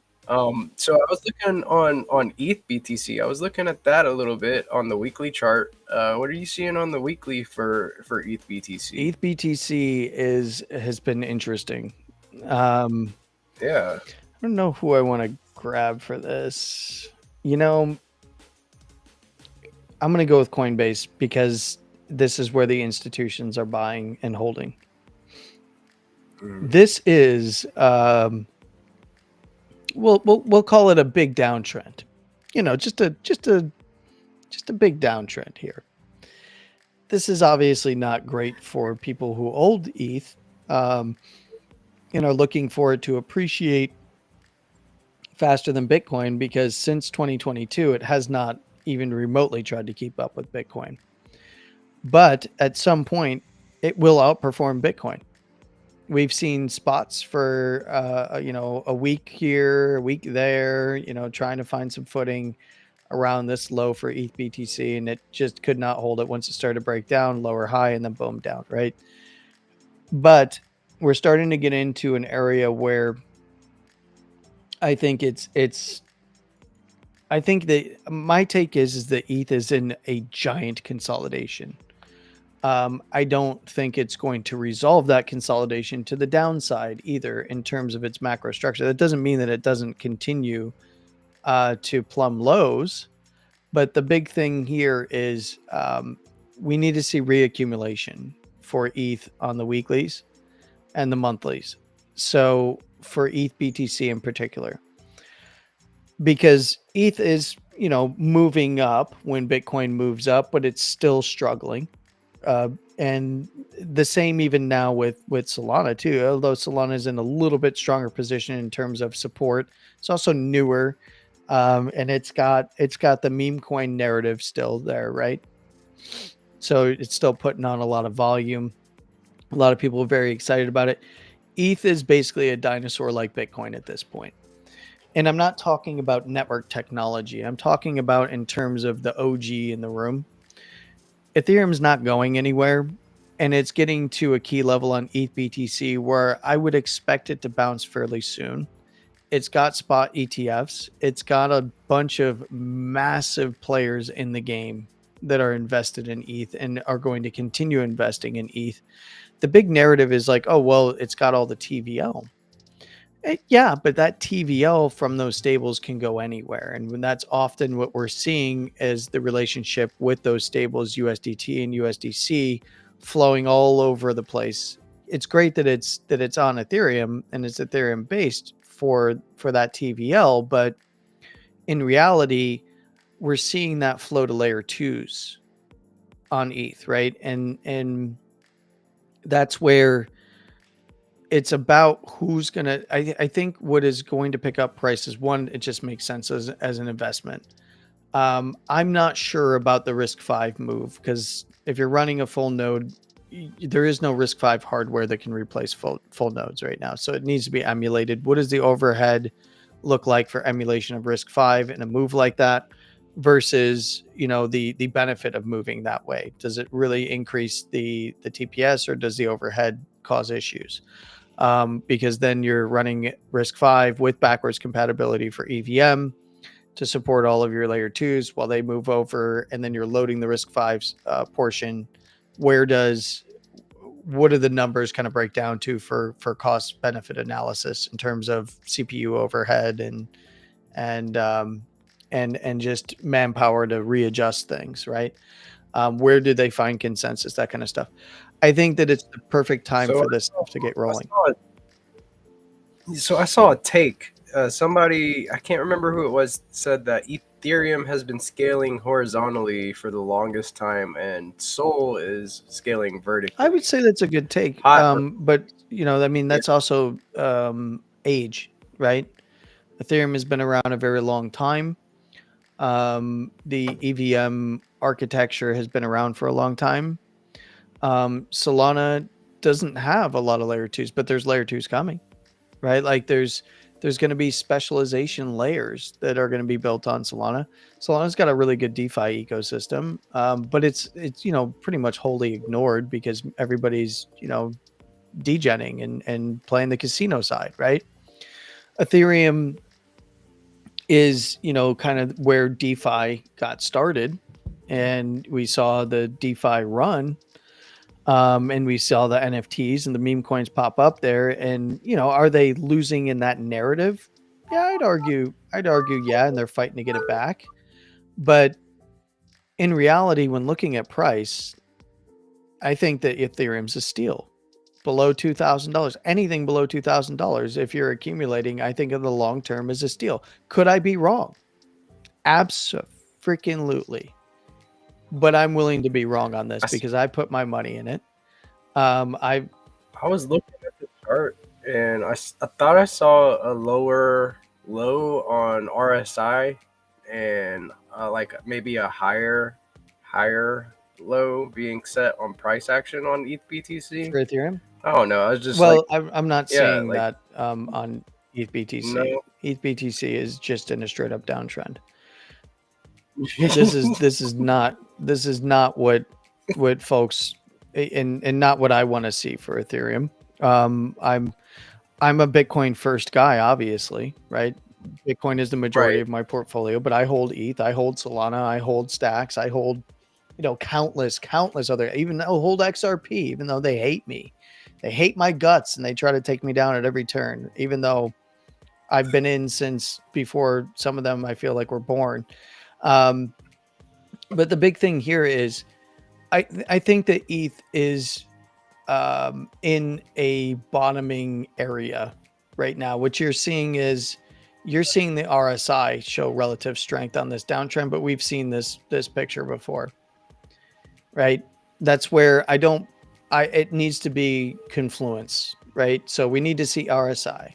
So I was looking on ETH BTC. I was looking at that a little bit on the weekly chart. What are you seeing on the weekly for ETH BTC? ETH BTC has been interesting. Yeah. I don't know who I want to grab for this. You know, I'm gonna go with Coinbase because this is where the institutions are buying and holding. Mm. This is we'll call it a big downtrend. You know, just a big downtrend here. This is obviously not great for people who hold ETH, looking for it to appreciate faster than Bitcoin because since 2022, it has not even remotely tried to keep up with Bitcoin. But at some point, it will outperform Bitcoin. We've seen spots for a week here, a week there, trying to find some footing around this low for ETH BTC, and it just could not hold it once it started to break down, lower high, and then boom down, right? But we're starting to get into an area where I think I think that my take is that ETH is in a giant consolidation. I don't think it's going to resolve that consolidation to the downside either in terms of its macro structure. That doesn't mean that it doesn't continue to plumb lows. But the big thing here is we need to see reaccumulation for ETH on the weeklies and the monthlies. So for ETH BTC in particular, because ETH is, moving up when Bitcoin moves up, but it's still struggling. And the same even now with Solana too, although Solana is in a little bit stronger position in terms of support. It's also newer. And it's got the meme coin narrative still there, right? So it's still putting on a lot of volume. A lot of people are very excited about it. ETH is basically a dinosaur like Bitcoin at this point. And I'm not talking about network technology. I'm talking about in terms of the OG in the room. Ethereum's not going anywhere, and it's getting to a key level on ETH BTC where I would expect it to bounce fairly soon. It's got spot ETFs. It's got a bunch of massive players in the game that are invested in ETH and are going to continue investing in ETH. The big narrative is like, oh, well, it's got all the TVL. Yeah, but that TVL from those stables can go anywhere. And when that's often what we're seeing is the relationship with those stables, USDT and USDC, flowing all over the place. It's great that it's on Ethereum and it's Ethereum based for that TVL, but in reality, we're seeing that flow to layer 2s on ETH, right? And that's where it's about who's going to, I think what is going to pick up prices. One, it just makes sense as an investment. I'm not sure about the RISC-V move because if you're running a full node, there is no RISC-V hardware that can replace full nodes right now. So it needs to be emulated. What does the overhead look like for emulation of RISC-V in a move like that versus, the benefit of moving that way? Does it really increase the TPS or does the overhead cause issues? Because then you're running RISC-V with backwards compatibility for EVM to support all of your layer 2s while they move over, and then you're loading the RISC-V portion. Where does what do the numbers kind of break down to for cost benefit analysis in terms of CPU overhead and just manpower to readjust things, right? Where do they find consensus, that kind of stuff. I think that it's the perfect time for this stuff to get rolling. I saw a take. Somebody, I can't remember who it was, said that Ethereum has been scaling horizontally for the longest time, and Sol is scaling vertically. I would say that's a good take. But I mean, that's also age, right? Ethereum has been around a very long time. The EVM architecture has been around for a long time. Solana doesn't have a lot of layer 2s, but there's layer 2s coming, right? Like there's going to be specialization layers that are going to be built on Solana. Solana's got a really good DeFi ecosystem, but it's pretty much wholly ignored because everybody's degenning and playing the casino side, right? Ethereum is kind of where DeFi got started, and we saw the DeFi run. And we saw the NFTs and the meme coins pop up there. And, are they losing in that narrative? Yeah, I'd argue, yeah, and they're fighting to get it back. But in reality, when looking at price, I think that Ethereum's a steal. Below $2,000, anything below $2,000, if you're accumulating, I think in the long term is a steal. Could I be wrong? Absolutely. But I'm willing to be wrong on this because I put my money in it. I was looking at the chart and I thought I saw a lower low on RSI and like maybe a higher low being set on price action on ETH BTC. For Ethereum? I don't know. I was just I'm not saying that on ETH BTC. No. ETH BTC is just in a straight up downtrend. This is not what folks and not what I want to see for Ethereum. I'm a Bitcoin first guy, obviously, right? Bitcoin is the majority of my portfolio, but I hold ETH, I hold Solana, I hold Stacks, I hold countless other, even though I hold XRP, even though they hate me. They hate my guts and they try to take me down at every turn, even though I've been in since before some of them I feel like were born. But the big thing here is I think that ETH is in a bottoming area right now. What you're seeing is the RSI show relative strength on this downtrend, but we've seen this picture before, right? That's where it needs to be Confluence, right? So we need to see RSI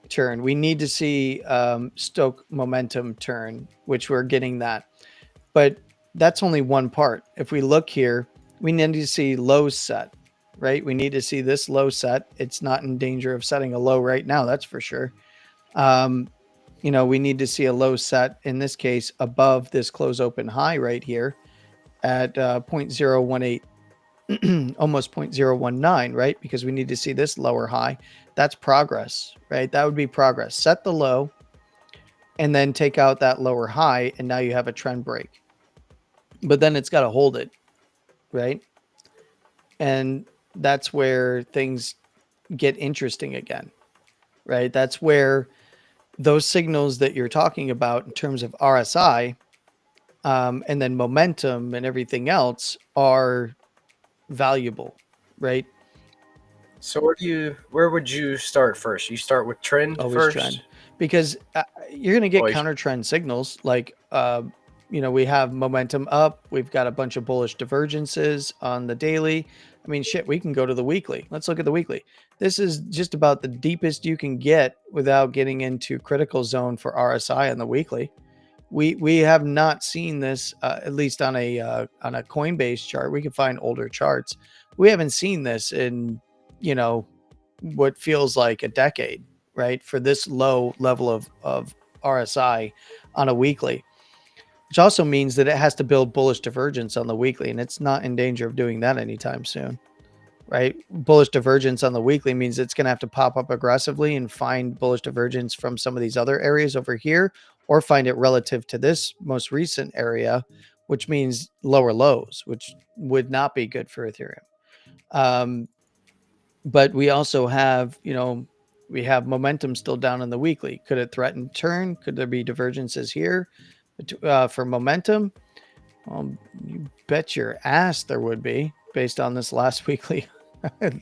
turn. We need to see Stoke momentum turn, which we're getting that. But that's only one part. If we look here, we need to see lows set, right? We need to see this low set. It's not in danger of setting a low right now, that's for sure. We need to see a low set, in this case, above this close open high right here at 0.018, almost 0.019, right? Because we need to see this lower high. That's progress, right? That would be progress. Set the low and then take out that lower high, and now you have a trend break. But then it's got to hold it, right? And that's where things get interesting again, right? That's where those signals that you're talking about in terms of RSI and then momentum and everything else are valuable, right? So where would you start first? You start with trend first? Trend, because you're going to get counter trend signals like we have momentum up. We've got a bunch of bullish divergences on the daily. I mean, shit, we can go to the weekly. Let's look at the weekly. This is just about the deepest you can get without getting into critical zone for RSI on the weekly. We have not seen this, at least on a Coinbase chart. We can find older charts. We haven't seen this in, what feels like a decade, right? For this low level of RSI on a weekly, which also means that it has to build bullish divergence on the weekly, and it's not in danger of doing that anytime soon, right? Bullish divergence on the weekly means it's going to have to pop up aggressively and find bullish divergence from some of these other areas over here, or find it relative to this most recent area, which means lower lows, which would not be good for Ethereum. But we also have, we have momentum still down in the weekly. Could it threaten turn? Could there be divergences here for momentum? You bet your ass there would be, based on this last weekly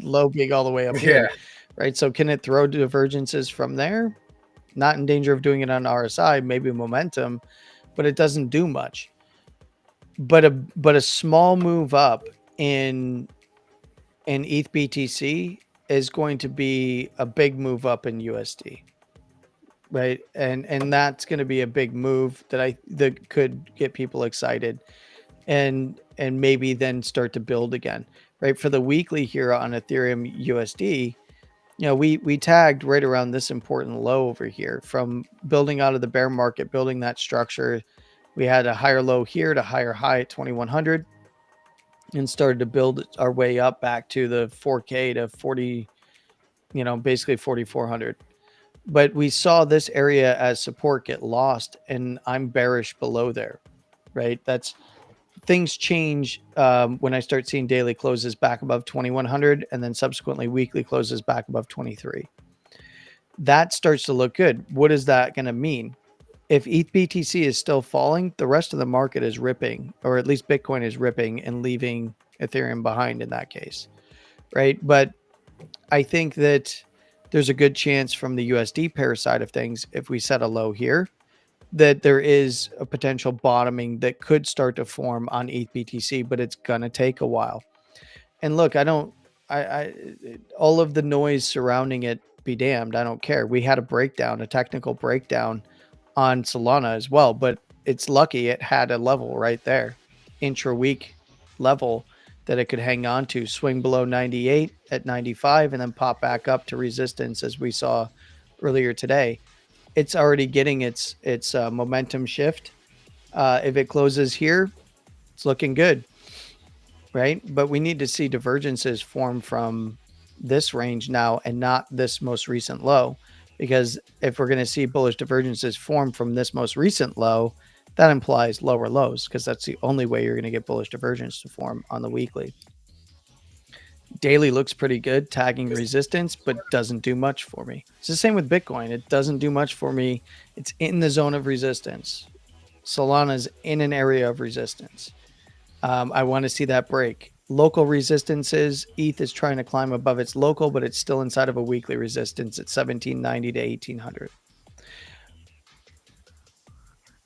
low being all the way up here, right? So can it throw divergences from there? Not in danger of doing it on RSI, maybe momentum, but it doesn't do much. But a small move up in ETH BTC is going to be a big move up in USD, right? And that's going to be a big move that could get people excited, and maybe then start to build again, right? For the weekly here on Ethereum USD, we tagged right around this important low over here from building out of the bear market, building that structure. We had a higher low here to higher high at 2100, and started to build our way up back to the 4K to 40, basically 4,400. But we saw this area as support get lost, and I'm bearish below there, right? That's things change when I start seeing daily closes back above 2100, and then subsequently weekly closes back above 23. That starts to look good. What is that going to mean? If ETH BTC is still falling, the rest of the market is ripping, or at least Bitcoin is ripping and leaving Ethereum behind in that case, right? But I think that there's a good chance from the USD pair side of things, if we set a low here, that there is a potential bottoming that could start to form on ETH BTC, but it's going to take a while. And look, all of the noise surrounding it be damned, I don't care. We had a technical breakdown on Solana as well, but it's lucky it had a level right there, intra-week level that it could hang on to, swing below 98 at 95, and then pop back up to resistance as we saw earlier today. It's already getting its momentum shift. If it closes here, it's looking good, right? But we need to see divergences form from this range now and not this most recent low, because if we're going to see bullish divergences form from this most recent low, that implies lower lows, because that's the only way you're going to get bullish divergence to form on the weekly. Daily looks pretty good, tagging resistance, but doesn't do much for me. It's the same with Bitcoin. It doesn't do much for me. It's in the zone of resistance. Solana's in an area of resistance. I want to see that break. Local resistances, ETH is trying to climb above its local, but it's still inside of a weekly resistance at 1790 to 1800.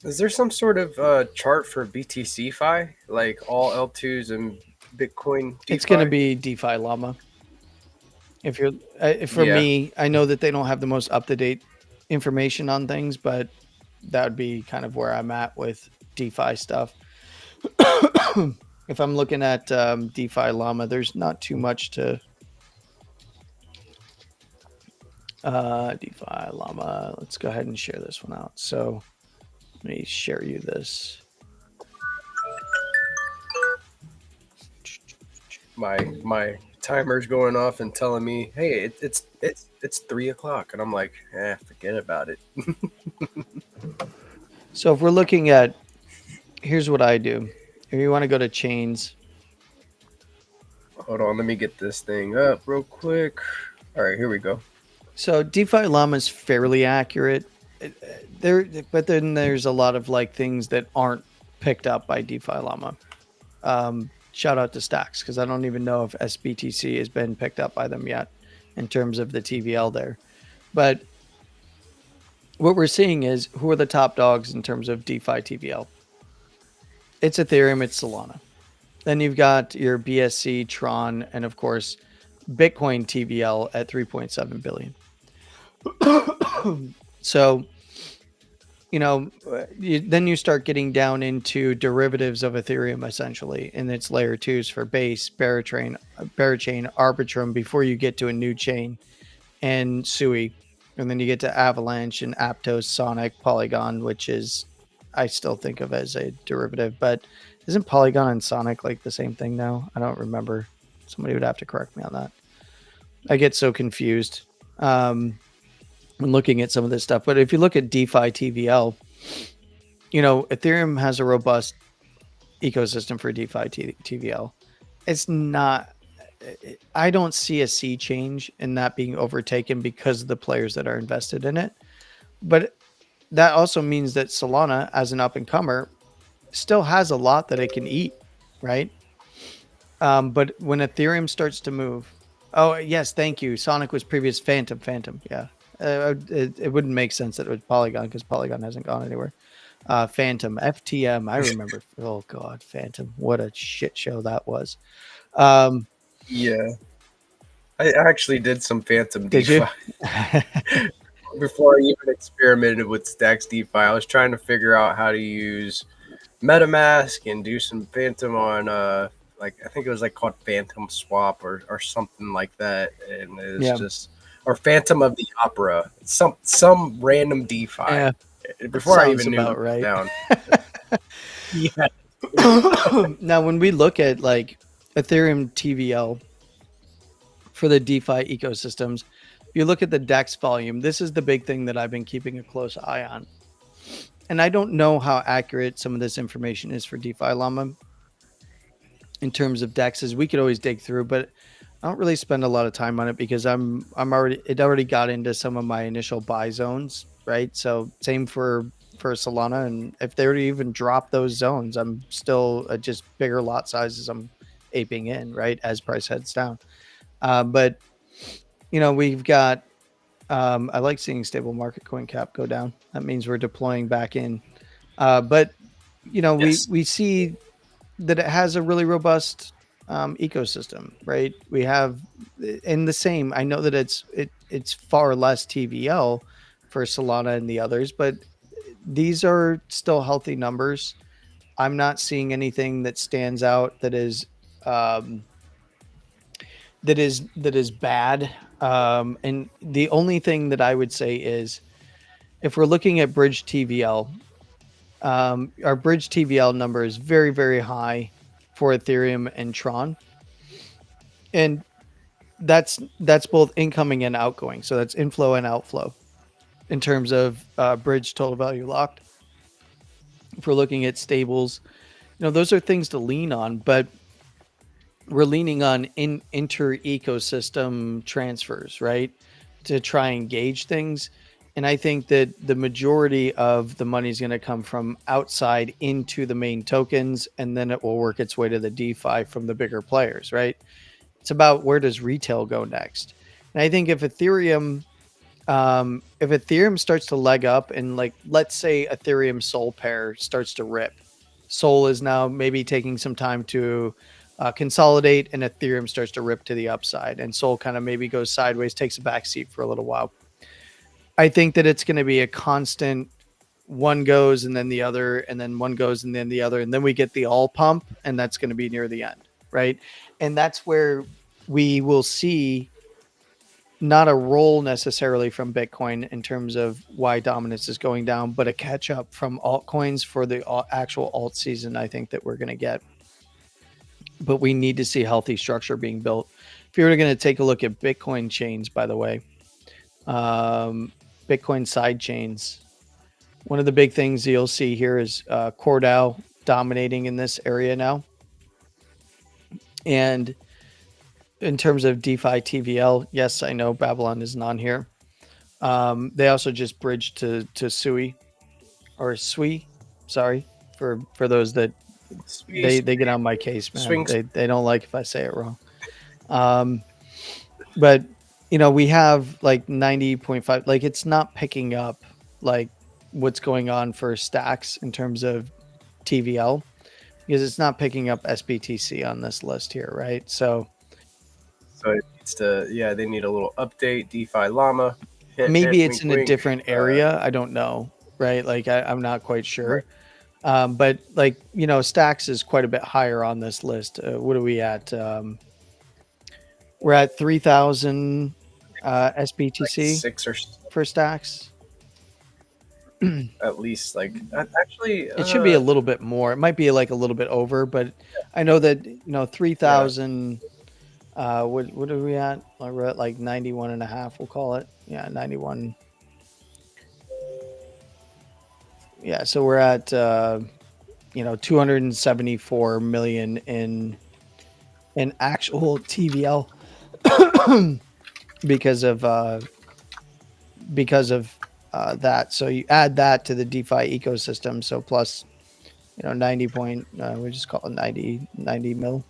Is there some sort of chart for BTC Fi, like all L2s and Bitcoin DeFi? It's going to be DeFi Llama. If you're me, I know that they don't have the most up-to-date information on things, but that would be kind of where I'm at with DeFi stuff. If I'm looking at DeFi Llama, there's not too much to DeFi Llama. Let's go ahead and share this one out. So let me share you this. My timer's going off and telling me, hey, it's 3:00, and I'm like, forget about it. So if we're looking at, here's what I do. If you want to go to chains. Hold on, let me get this thing up real quick. All right, here we go. So DeFi Llama is fairly accurate. But then there's a lot of things that aren't picked up by DeFi Llama. Shout out to Stacks, because I don't even know if SBTC has been picked up by them yet in terms of the TVL there. But what we're seeing is, who are the top dogs in terms of DeFi TVL? It's Ethereum, it's Solana. Then you've got your BSC, Tron, and of course, Bitcoin TVL at 3.7 billion. So, then you start getting down into derivatives of Ethereum, essentially, and it's layer twos for Base, Barachain, Arbitrum, before you get to a new chain, and Sui. And then you get to Avalanche and Aptos, Sonic, Polygon, which is, I still think of as a derivative, but isn't Polygon and Sonic the same thing now? I don't remember. Somebody would have to correct me on that. I get so confused when looking at some of this stuff. But if you look at DeFi TVL, Ethereum has a robust ecosystem for DeFi TVL. It's not I don't see a sea change in that being overtaken because of the players that are invested in it. But that also means that Solana, as an up and comer, still has a lot that it can eat, right? But when Ethereum starts to move, oh yes, thank you. Sonic was previous Phantom. Yeah, it wouldn't make sense that it was Polygon because Polygon hasn't gone anywhere. Phantom FTM, I remember. Oh god, Phantom, what a shit show that was. Yeah, I actually did some Phantom Did DeFi you? before I even experimented with Stacks DeFi. I was trying to figure out how to use MetaMask and do some Phantom on like I think it was like called Phantom Swap or something like that, and it's Yeah. just or Phantom of the Opera, some random DeFi. Yeah, Before I sounds even knew about right. down. Yeah. Now, when we look at like Ethereum TVL for the DeFi ecosystems, if you look at the DEX volume, this is the big thing that I've been keeping a close eye on. And I don't know how accurate some of this information is for DeFi Llama in terms of DEXs. We could always dig through, but I don't really spend a lot of time on it because it already got into some of my initial buy zones, right? So same for Solana, and if they were to even drop those zones, I'm still at just bigger lot sizes I'm aping in, right, as price heads down. But we've got I like seeing stable market coin cap go down. That means we're deploying back in. But Yes. we see that it has a really robust ecosystem, right? We have in the same. I know that it's far less TVL for Solana and the others, but these are still healthy numbers. I'm not seeing anything that stands out that is bad. And the only thing that I would say is if we're looking at bridge TVL, our bridge TVL number is very, very high for Ethereum and Tron. And that's both incoming and outgoing. So that's inflow and outflow in terms of bridge total value locked. If we're looking at stables, those are things to lean on, but we're leaning on inter ecosystem transfers, right? To try and gauge things. And I think that the majority of the money is going to come from outside into the main tokens, and then it will work its way to the DeFi from the bigger players, right? It's about where does retail go next. And I think if Ethereum starts to leg up and like, let's say Ethereum Sol pair starts to rip, Sol is now maybe taking some time to consolidate, and Ethereum starts to rip to the upside, and Sol kind of maybe goes sideways, takes a back seat for a little while. I think that it's going to be a constant one goes and then the other, and then one goes and then the other, and then we get the all pump, and that's going to be near the end, right? And that's where we will see not a roll necessarily from Bitcoin in terms of why dominance is going down, but a catch up from altcoins for the actual alt season I think that we're going to get. But we need to see healthy structure being built. If you're going to take a look at Bitcoin chains, by the way, Bitcoin side chains, one of the big things you'll see here is Cordell dominating in this area now. And in terms of DeFi TVL, yes, I know Babylon isn't on here. They also just bridged to Sui or Sui. Sorry for those that they get on my case, man. They don't like if I say it wrong. But we have like 90.5, like it's not picking up like what's going on for stacks in terms of TVL because it's not picking up SBTC on this list here, right? So it needs to, they need a little update. DeFi Llama. Maybe it's in a different area. I don't know, right? Like I'm not quite sure. Right. But like, stacks is quite a bit higher on this list. What are we at? We're at 3,000 SBTC like 6 or for stacks. At least actually it should be a little bit more. It might be like a little bit over, but I know that 3,000 what are we at? We're at like 91 and a half, we'll call it. Yeah, 91. Yeah, so we're at 274 million in an actual TVL because of that. So you add that to the DeFi ecosystem. So plus, 90 point, we just call it 90 mil.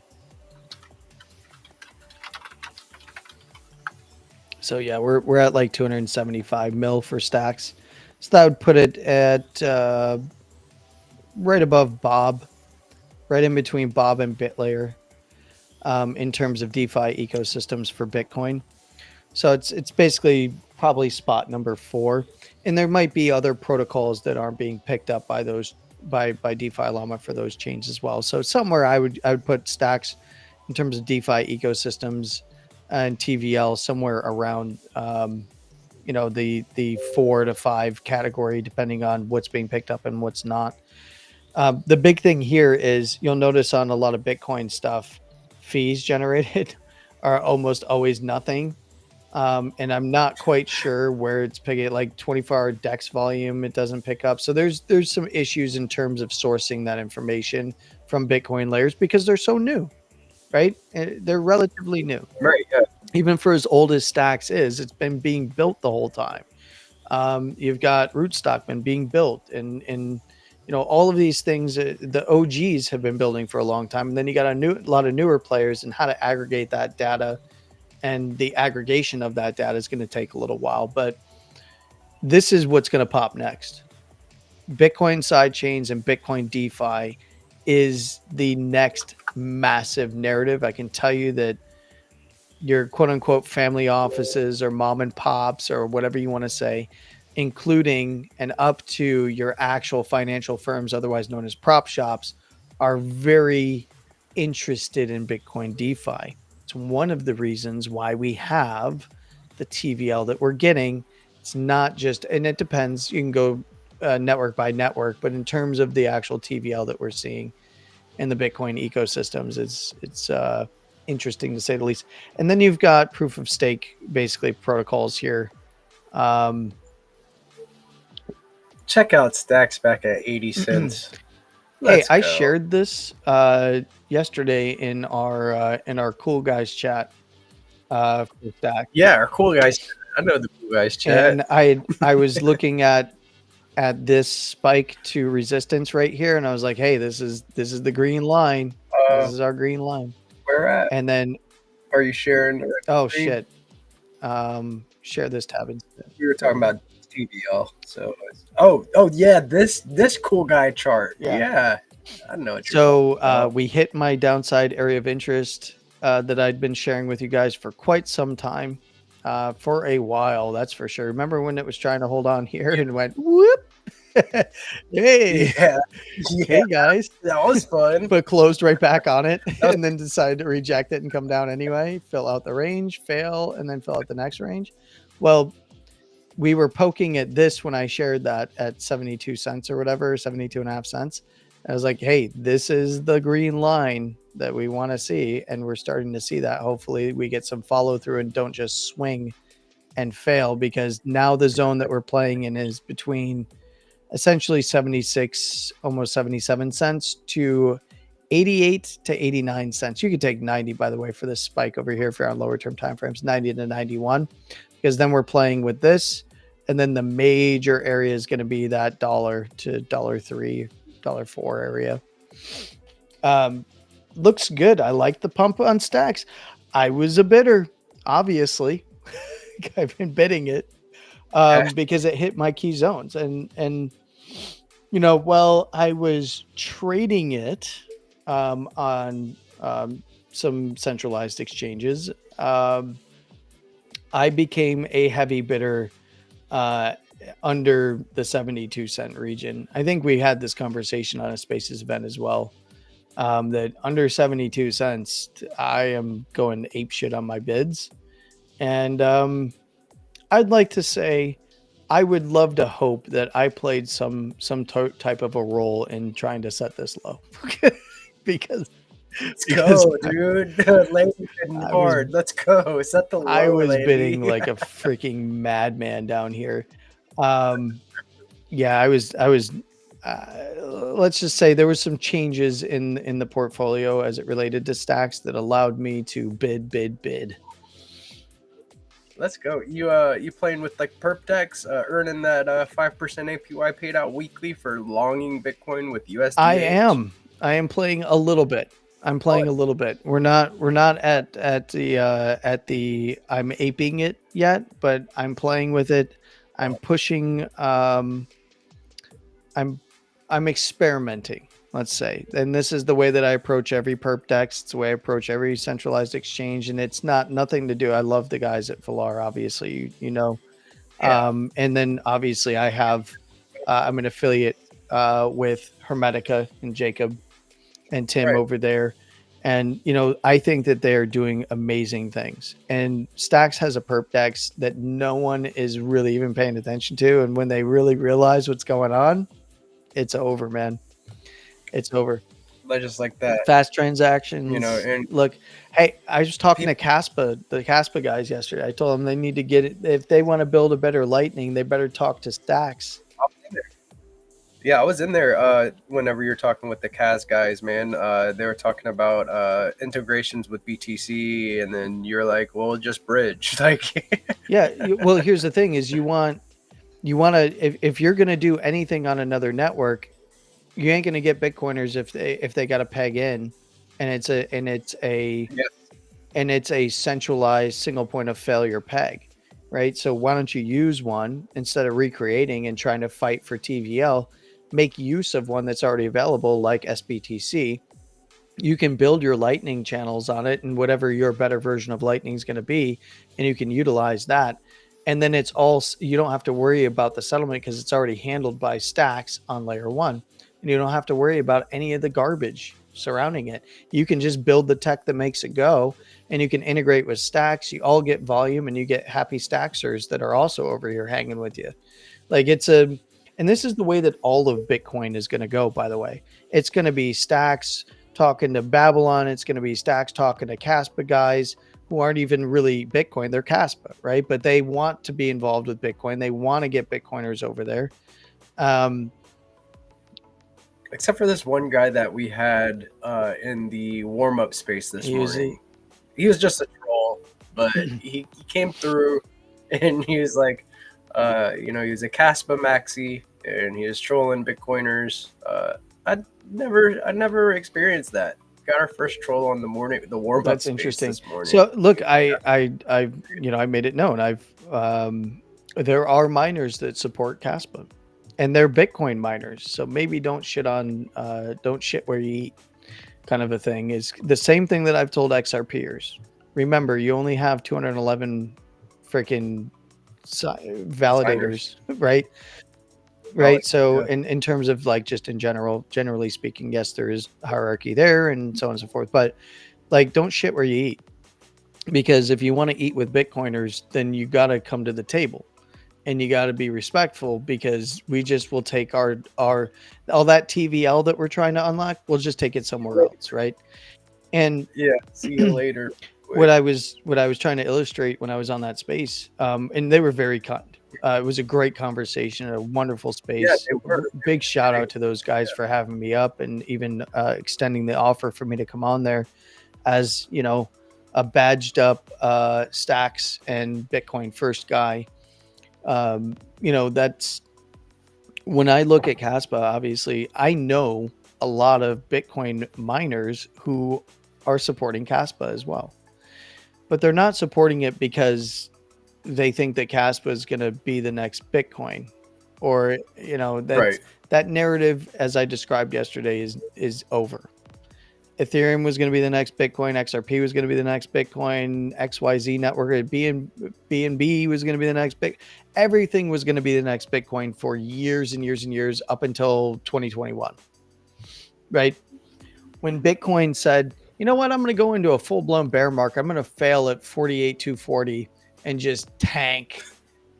So yeah, we're at like 275 mil for stacks. So that would put it at right above Bob, right in between Bob and BitLayer in terms of DeFi ecosystems for Bitcoin. So it's basically probably spot number 4. And there might be other protocols that aren't being picked up by those by DeFi Llama for those chains as well. So somewhere I would put stacks in terms of DeFi ecosystems and TVL somewhere around the 4 to 5 category, depending on what's being picked up and what's not. The big thing here is you'll notice on a lot of Bitcoin stuff, fees generated are almost always nothing. And I'm not quite sure where it's picking, like 24-hour DEX volume, it doesn't pick up. So there's some issues in terms of sourcing that information from Bitcoin layers because they're so new, right? They're relatively new. Right. Yeah. Even for as old as Stacks is, it's been being built the whole time. You've got Rootstockman being built and all of these things, the OGs have been building for a long time. And then you got a lot of newer players, and how to aggregate that data. And the aggregation of that data is going to take a little while, but this is what's going to pop next. Bitcoin sidechains and Bitcoin DeFi is the next massive narrative. I can tell you that your quote unquote family offices or mom and pops or whatever you want to say, including and up to your actual financial firms, otherwise known as prop shops, are very interested in Bitcoin DeFi. It's one of the reasons why we have the TVL that we're getting. It's not just, and it depends, you can go network by network, but in terms of the actual TVL that we're seeing in the Bitcoin ecosystems, it's interesting to say the least. And then you've got proof of stake, basically protocols here. Check out stacks back at 80 cents. I shared this yesterday in our cool guys chat for Stack. Yeah, our cool guys. I know the cool guys chat. And I was looking at this spike to resistance right here, and I was like, hey, this is the green line. This is our green line. Where at? And then are you sharing? Oh shit. Share this tab instead. We were talking about TVL. So yeah, this cool guy chart. Yeah. I know what you're talking about. We hit my downside area of interest that I'd been sharing with you guys for quite some time, for a while, that's for sure. Remember when it was trying to hold on here and went whoop? Hey, hey guys, that was fun. But closed right back on it and then decided to reject it and come down anyway, fill out the range, fail, and then fill out the next range. Well, we were poking at this when I shared that at 72 cents or whatever, 72 and a half cents. I was like, hey, this is the green line that we want to see. And we're starting to see that. Hopefully we get some follow through and don't just swing and fail, because now the zone that we're playing in is between essentially 76, almost 77 cents to 88 to 89 cents. You could take 90, by the way, for this spike over here for our lower term timeframes, 90 to 91, because then we're playing with this. And then the major area is going to be that $1 to $3, $4 area. Looks good. I like the pump on stacks. I was a bidder, obviously. I've been bidding it because it hit my key zones. And while I was trading it on some centralized exchanges, I became a heavy bidder under the 72 cent region. I think we had this conversation on a Spaces event as well, that under 72 cents, I am going ape shit on my bids. And I'd like to say I would love to hope that I played some type of a role in trying to set this low. because let's go, dude. Landy bidding hard. Let's go. Set the low. I was bidding like a freaking madman down here. I let's just say there was some changes in the portfolio as it related to stacks that allowed me to bid. Let's go. You playing with like perp decks, earning that 5% APY paid out weekly for longing Bitcoin with USDH? I am playing a little bit. I'm playing a little bit. We're not at the I'm aping it yet, but I'm playing with it. I'm pushing. I'm experimenting. Let's say, and this is the way that I approach every perp dex. It's the way I approach every centralized exchange, and it's nothing to do. I love the guys at Valar, obviously, you know. Yeah. And then obviously I have I'm an affiliate with Hermetica and Jacob and Tim Right. over there. And, you know, I think that they're doing amazing things. And Stacks has a perp dex that no one is really even paying attention to. And when they really realize what's going on, it's over, man. It's over. Just like that, Fast transactions. you know, and Look, hey, I was talking to the Caspa guys yesterday. I told them they need to get it. If they want to build a better Lightning, they better talk to Stacks. yeah, I was in there whenever you're talking with the Kaz guys, man. They were talking about integrations with BTC, and then you're like, well, just bridge. Like, Yeah. Well, here's the thing is you want to, if you're going to do anything on another network, you ain't going to get Bitcoiners if they got a peg in and it's a yeah. and it's a centralized single point of failure peg, right? So why don't you use one instead of recreating and trying to fight for TVL? Make use of one that's already available, like SBTC. You can build your Lightning channels on it and whatever your better version of Lightning is going to be, and you can utilize that. And then it's all, you don't have to worry about the settlement because it's already handled by Stacks on layer one. And you don't have to worry about any of the garbage surrounding it. You can just build the tech that makes it go, and you can integrate with Stacks. You all get volume, and you get happy Stacksers that are also over here hanging with you. Like and this is the way that all of Bitcoin is going to go, by the way. It's going to be Stacks talking to Babylon. It's going to be Stacks talking to Caspa guys who aren't even really Bitcoin. They're Caspa, right? But they want to be involved with Bitcoin. They want to get Bitcoiners over there. Except for this one guy that we had in the warm-up space this morning. He was just a troll, but he came through and he was like, you know, he was a Caspa maxi and he was trolling Bitcoiners. I never experienced that. Got our first troll on the warm-up. That's interesting. This morning. So look, I you know, I made it known. There are miners that support Caspa, and they're Bitcoin miners. So maybe don't shit where you eat, kind of a thing. Is the same thing that I've told XRPers. Remember, you only have 211 freaking validators, right? Right. So in terms of like just in generally speaking, yes, there is hierarchy there and so on and so forth. But like, don't shit where you eat, because if you want to eat with Bitcoiners, then you got to come to the table and you got to be respectful, because we just will take our all that TVL that we're trying to unlock. We'll just take it somewhere else. Right. And yeah, see you later. What I was trying to illustrate when I was on that space, and they were very kind. It was a great conversation, a wonderful space. Yeah, big shout out to those guys for having me up and even extending the offer for me to come on there as, you know, a badged up Stacks and Bitcoin first guy. You know, that's when I look at Caspa, obviously, I know a lot of Bitcoin miners who are supporting Caspa as well. But they're not supporting it because they think that Caspa is going to be the next Bitcoin, or, you know, that narrative, as I described yesterday, is over. Ethereum was going to be the next Bitcoin. XRP was going to be the next Bitcoin. XYZ network, BNB was going to be the next everything was going to be the next Bitcoin for years and years and years up until 2021. Right? When Bitcoin said, you know what, I'm going to go into a full-blown bear market. I'm going to fail at 48,240 and just tank.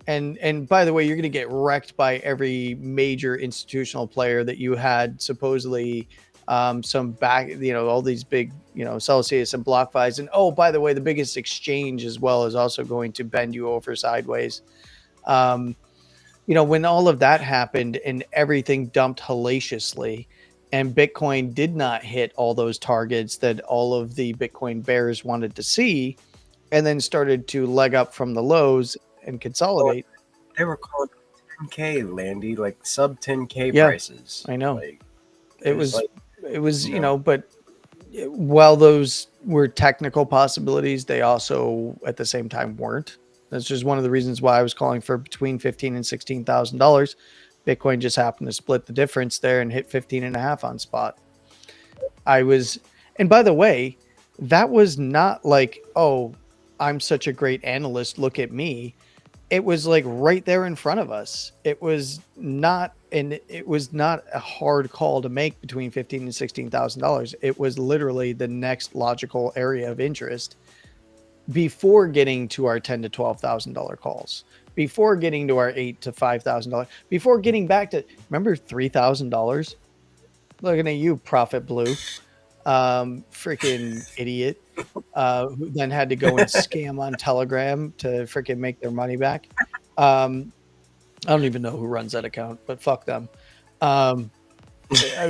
And by the way, you're going to get wrecked by every major institutional player that you had supposedly some back, you know, all these big, you know, Celsius and BlockFi's. And oh, by the way, the biggest exchange as well is also going to bend you over sideways. when all of that happened and everything dumped hellaciously, and Bitcoin did not hit all those targets that all of the Bitcoin bears wanted to see, and then started to leg up from the lows and consolidate. They were calling 10K, Landy, like sub 10K Yeah, prices. I know. Like, It was, you know. but while those were technical possibilities, they also at the same time weren't. That's just one of the reasons why I was calling for between $15,000 and $16,000. Bitcoin just happened to split the difference there and hit 15.5 on spot. And by the way, that was not like, oh, I'm such a great analyst, look at me. It was like right there in front of us. It was not a hard call to make between $15,000 and $16,000. It was literally the next logical area of interest before getting to our $10,000 to $12,000 calls, before getting to our $8,000 to $5,000, before getting back to, remember, $3,000. Looking at you, Profit Blue, freaking idiot, who then had to go and scam on Telegram to freaking make their money back. I don't even know who runs that account, but fuck them. I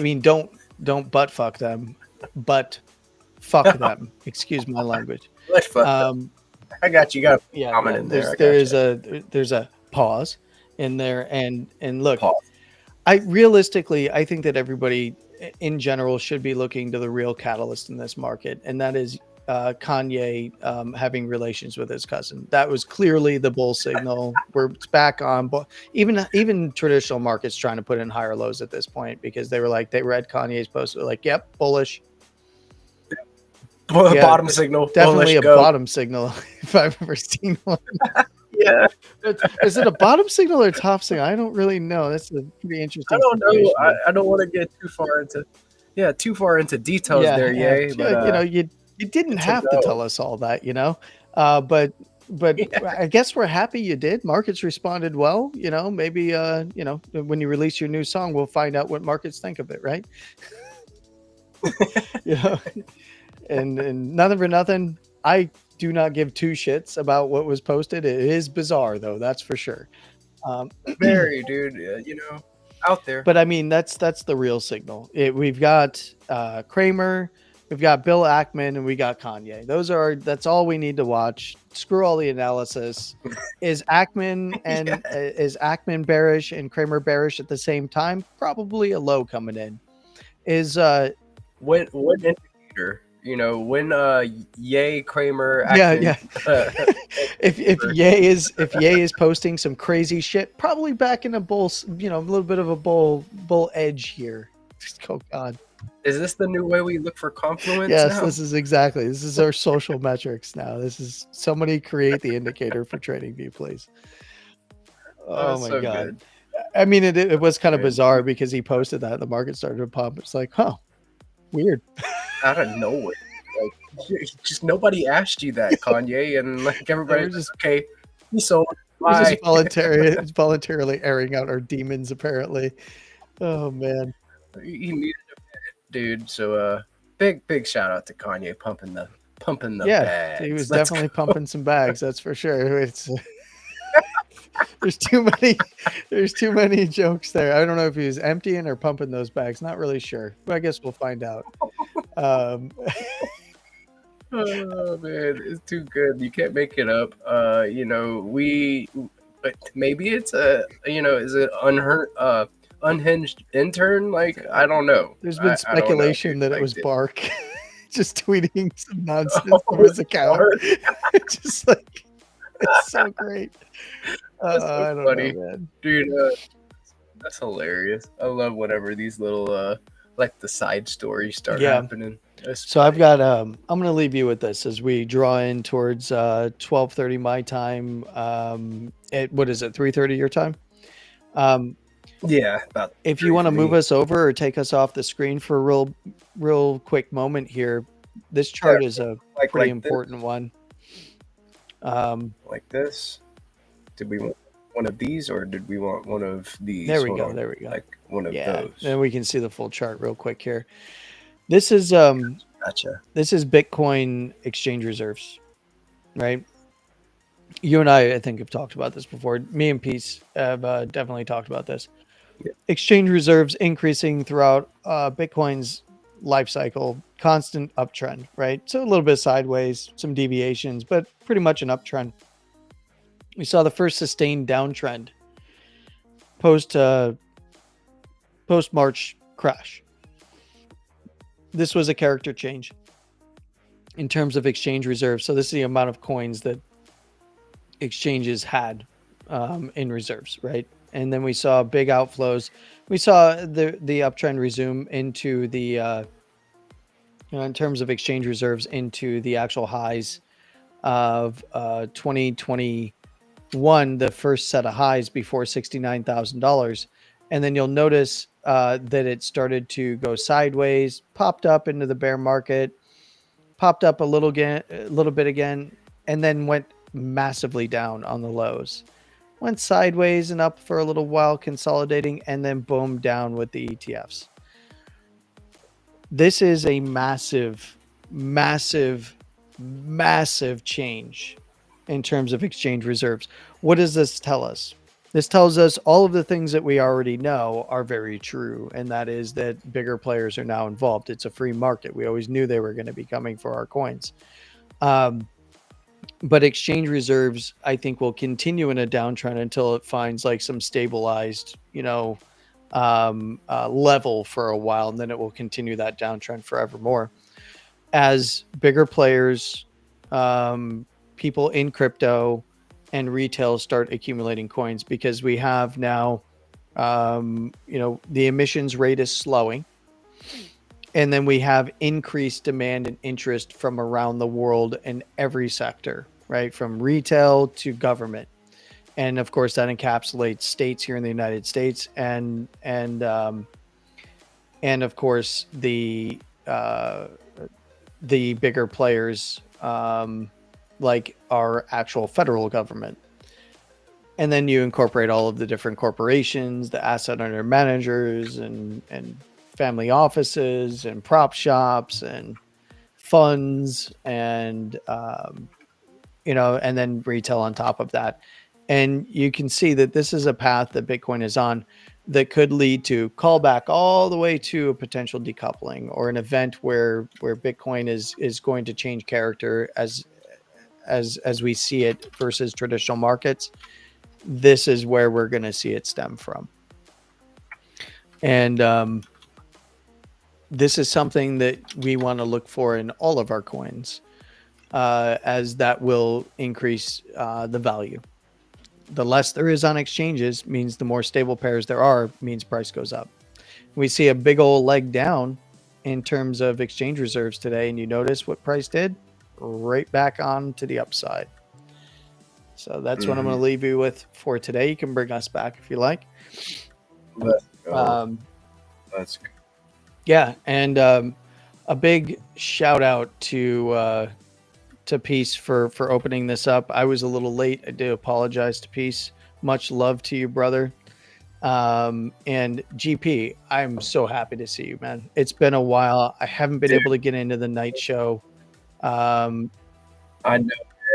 mean, don't butt fuck them, but fuck them. Excuse my language. I got you. Got a comment in there. There's a pause in there, and look, Pause. I think that everybody in general should be looking to the real catalyst in this market, and that is Kanye having relations with his cousin. That was clearly the bull signal. We're back on, but even traditional markets trying to put in higher lows at this point because they read Kanye's post, they're like, "Yep, bullish." Bottom signgle. Definitely bullish, a bottom signal if I've ever seen one. Yeah. Is it a bottom signal or top signal? I don't really know. That's a pretty interesting. I don't know. I don't want to get too far into details there, Yay. But you didn't have to tell us all that, but I guess we're happy you did. Markets responded well, maybe when you release your new song, we'll find out what markets think of it, right? And nothing for nothing, I do not give two shits about what was posted. It is bizarre, though, that's for sure. Very, dude, out there. But I mean, that's the real signal. We've got Kramer, we've got Bill Ackman, and we got Kanye. That's all we need to watch. Screw all the analysis. Is Ackman is Ackman bearish and Kramer bearish at the same time? Probably a low coming in. Is what indicator? When Ye, Kramer, Ackman, if Ye is posting some crazy shit, probably back in a bull, a little bit of a bull edge here. Oh God. Is this the new way we look for Confluence? Yes, now? This is our social metrics now. This is somebody create the indicator for Tradingview, please. Oh my God. Good. I mean, it was kind of bizarre because he posted that and the market started to pump. It's like, huh, weird. Out of nowhere. Just nobody asked you that, Kanye, and like everybody just okay. He sold. We're just voluntarily airing out our demons, apparently. Oh man, he needed a minute, dude. So big shout out to Kanye pumping the bags. He was definitely pumping some bags. That's for sure. It's there's too many jokes there. I don't know if he was emptying or pumping those bags. Not really sure. But I guess we'll find out. Oh man, it's too good. You can't make it up. Maybe it's is it unhinged intern? Like, I don't know. There's been speculation that it was Bark just tweeting some nonsense from his account. Just like, it's so great. That's so funny, man. Dude. That's hilarious. I love whenever these little like the side stories start happening. So I've got I'm gonna leave you with this as we draw in towards 12:30 my time. At what is it, 3:30 your time? Yeah, about. If you want to move us over or take us off the screen for a real quick moment here, this chart is a pretty important one. Like this. Did we want one of these or did we want one of these? There we go. Like one of those. Then we can see the full chart real quick here. This is Gotcha. This is Bitcoin exchange reserves, right? You and I think, have talked about this before. Me and Peace have definitely talked about this. Yeah. Exchange reserves increasing throughout Bitcoin's life cycle, constant uptrend, right? So a little bit sideways, some deviations, but pretty much an uptrend. We saw the first sustained downtrend post March crash. This was a character change in terms of exchange reserves. So this is the amount of coins that exchanges had in reserves, right? And then we saw big outflows. We saw the uptrend resume into the in terms of exchange reserves into the actual highs of 2021, the first set of highs before $69,000. And then you'll notice that it started to go sideways, popped up into the bear market, popped up a little bit again, and then went massively down on the lows. Went sideways and up for a little while, consolidating, and then boom, down with the ETFs. This is a massive, massive, massive change in terms of exchange reserves. What does this tell us? This tells us all of the things that we already know are very true, and that is that bigger players are now involved. It's a free market. We always knew they were going to be coming for our coins. But exchange reserves, I think, will continue in a downtrend until it finds like some stabilized, level for a while, and then it will continue that downtrend forevermore. As bigger players, people in crypto and retail start accumulating coins, because we have now, the emissions rate is slowing. And then we have increased demand and interest from around the world in every sector, right? From retail to government. And of course, that encapsulates states here in the United States, and of course the bigger players, like our actual federal government. And then you incorporate all of the different corporations, the asset under managers, and family offices, and prop shops, and funds, and and then retail on top of that. And you can see that this is a path that Bitcoin is on that could lead to callback all the way to a potential decoupling, or an event where Bitcoin is going to change character as we see it versus traditional markets. This is where we're going to see it stem from. And this is something that we want to look for in all of our coins, as that will increase the value. The less there is on exchanges means the more stable pairs there are, means price goes up. We see a big old leg down in terms of exchange reserves today, and you notice what price did? Right back on to the upside. So that's what I'm going to leave you with for today. You can bring us back if you like. Let's go. Let's go. Yeah, and a big shout out to Peace for opening this up. I was a little late. I do apologize to Peace. Much love to you, brother. And GP, I'm so happy to see you, man. It's been a while. I haven't been able to get into the night show. I know,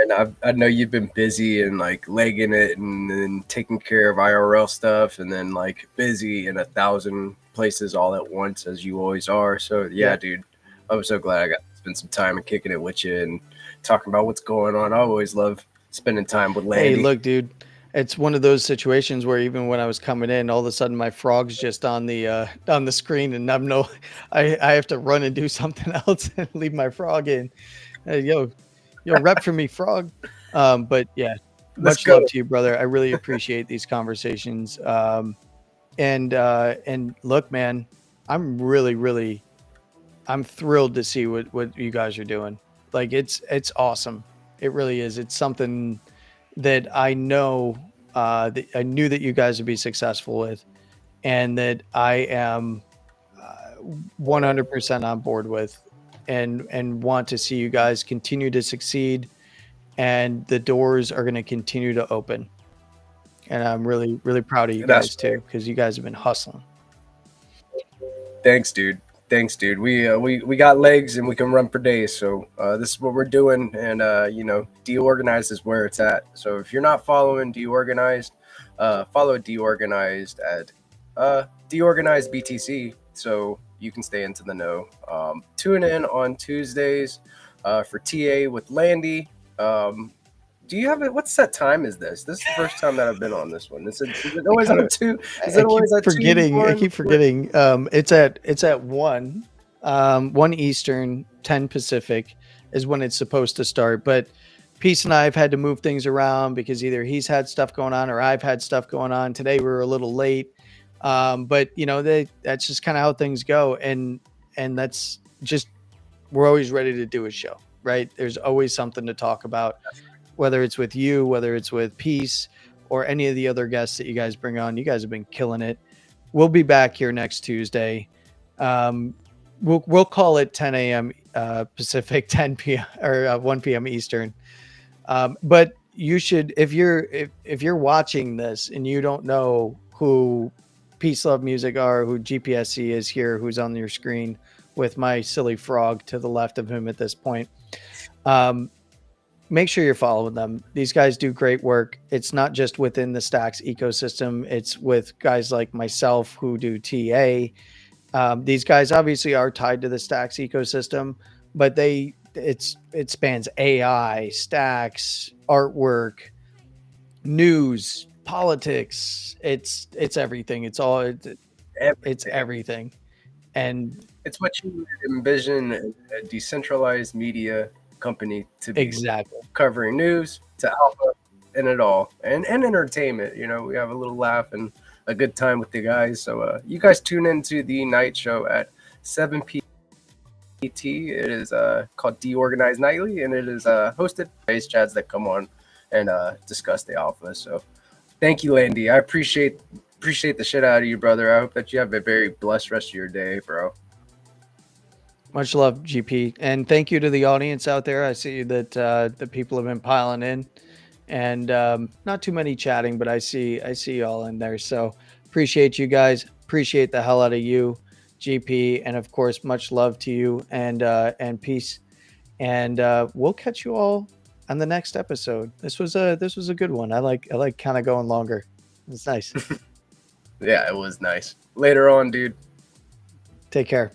man. I know you've been busy and like legging it, and then taking care of IRL stuff, and then like busy in 1,000 places all at once, as you always are. So yeah, dude, I'm so glad I got to spend some time and kicking it with you and talking about what's going on. I always love spending time with Landy. Hey, look, dude, it's one of those situations where even when I was coming in, all of a sudden my frog's just on the screen, and I have to run and do something else and leave my frog in. Yo, rep for me, frog. But yeah, much love to you, brother. I really appreciate these conversations. And look, man, I'm thrilled to see what you guys are doing. Like, it's awesome. It really is. It's something that I know, that I knew that you guys would be successful with, and that I am 100% on board with, and want to see you guys continue to succeed, and the doors are going to continue to open. And I'm really, really proud of you guys too, because you guys have been hustling. Thanks, dude. Thanks, dude. We got legs and we can run for days. So this is what we're doing, and deorganized is where it's at. So if you're not following deorganized, follow deorganized at deorganized BTC, so you can stay into the know. Tune in on Tuesdays for TA with Landy. Do you have it? What set time is this? This is the first time that I've been on this one. Is it always at 2? Is it always at 2? I keep forgetting. It's at 1, 1 Eastern, 10 Pacific is when it's supposed to start. But Peace and I have had to move things around because either he's had stuff going on or I've had stuff going on. Today we were a little late, but that's just kind of how things go, and that's just, we're always ready to do a show, right? There's always something to talk about. Whether it's with you, whether it's with Peace, or any of the other guests that you guys bring on. You guys have been killing it. We'll be back here next Tuesday. We'll call it 10 a.m. Pacific, 10 p.m. or 1 p.m. Eastern. But you should, if you're watching this and you don't know who Peace Love Music are, who GPSC is here, who's on your screen with my silly frog to the left of him at this point. Make sure you're following them. These guys do great work. It's not just within the Stacks ecosystem. It's with guys like myself who do TA. These guys obviously are tied to the Stacks ecosystem, but it spans AI, Stacks, artwork, news, politics. It's everything. It's everything. And it's what you envision a decentralized media company to be, exactly, covering news to alpha and it all, and entertainment. We have a little laugh and a good time with the guys. So you guys tune into the night show at 7 p.m. It is called Deorganized Nightly, and it is hosted by chads that come on and discuss the alpha. So thank you, Landy. I appreciate the shit out of you, brother. I hope that you have a very blessed rest of your day, bro. Much love, GP. And thank you to the audience out there. I see that the people have been piling in, and not too many chatting, but I see y'all in there. So appreciate you guys. Appreciate the hell out of you, GP. And of course, much love to you, and peace. And we'll catch you all on the next episode. This was a good one. I like kind of going longer. It's nice. Yeah, it was nice. Later on, dude. Take care.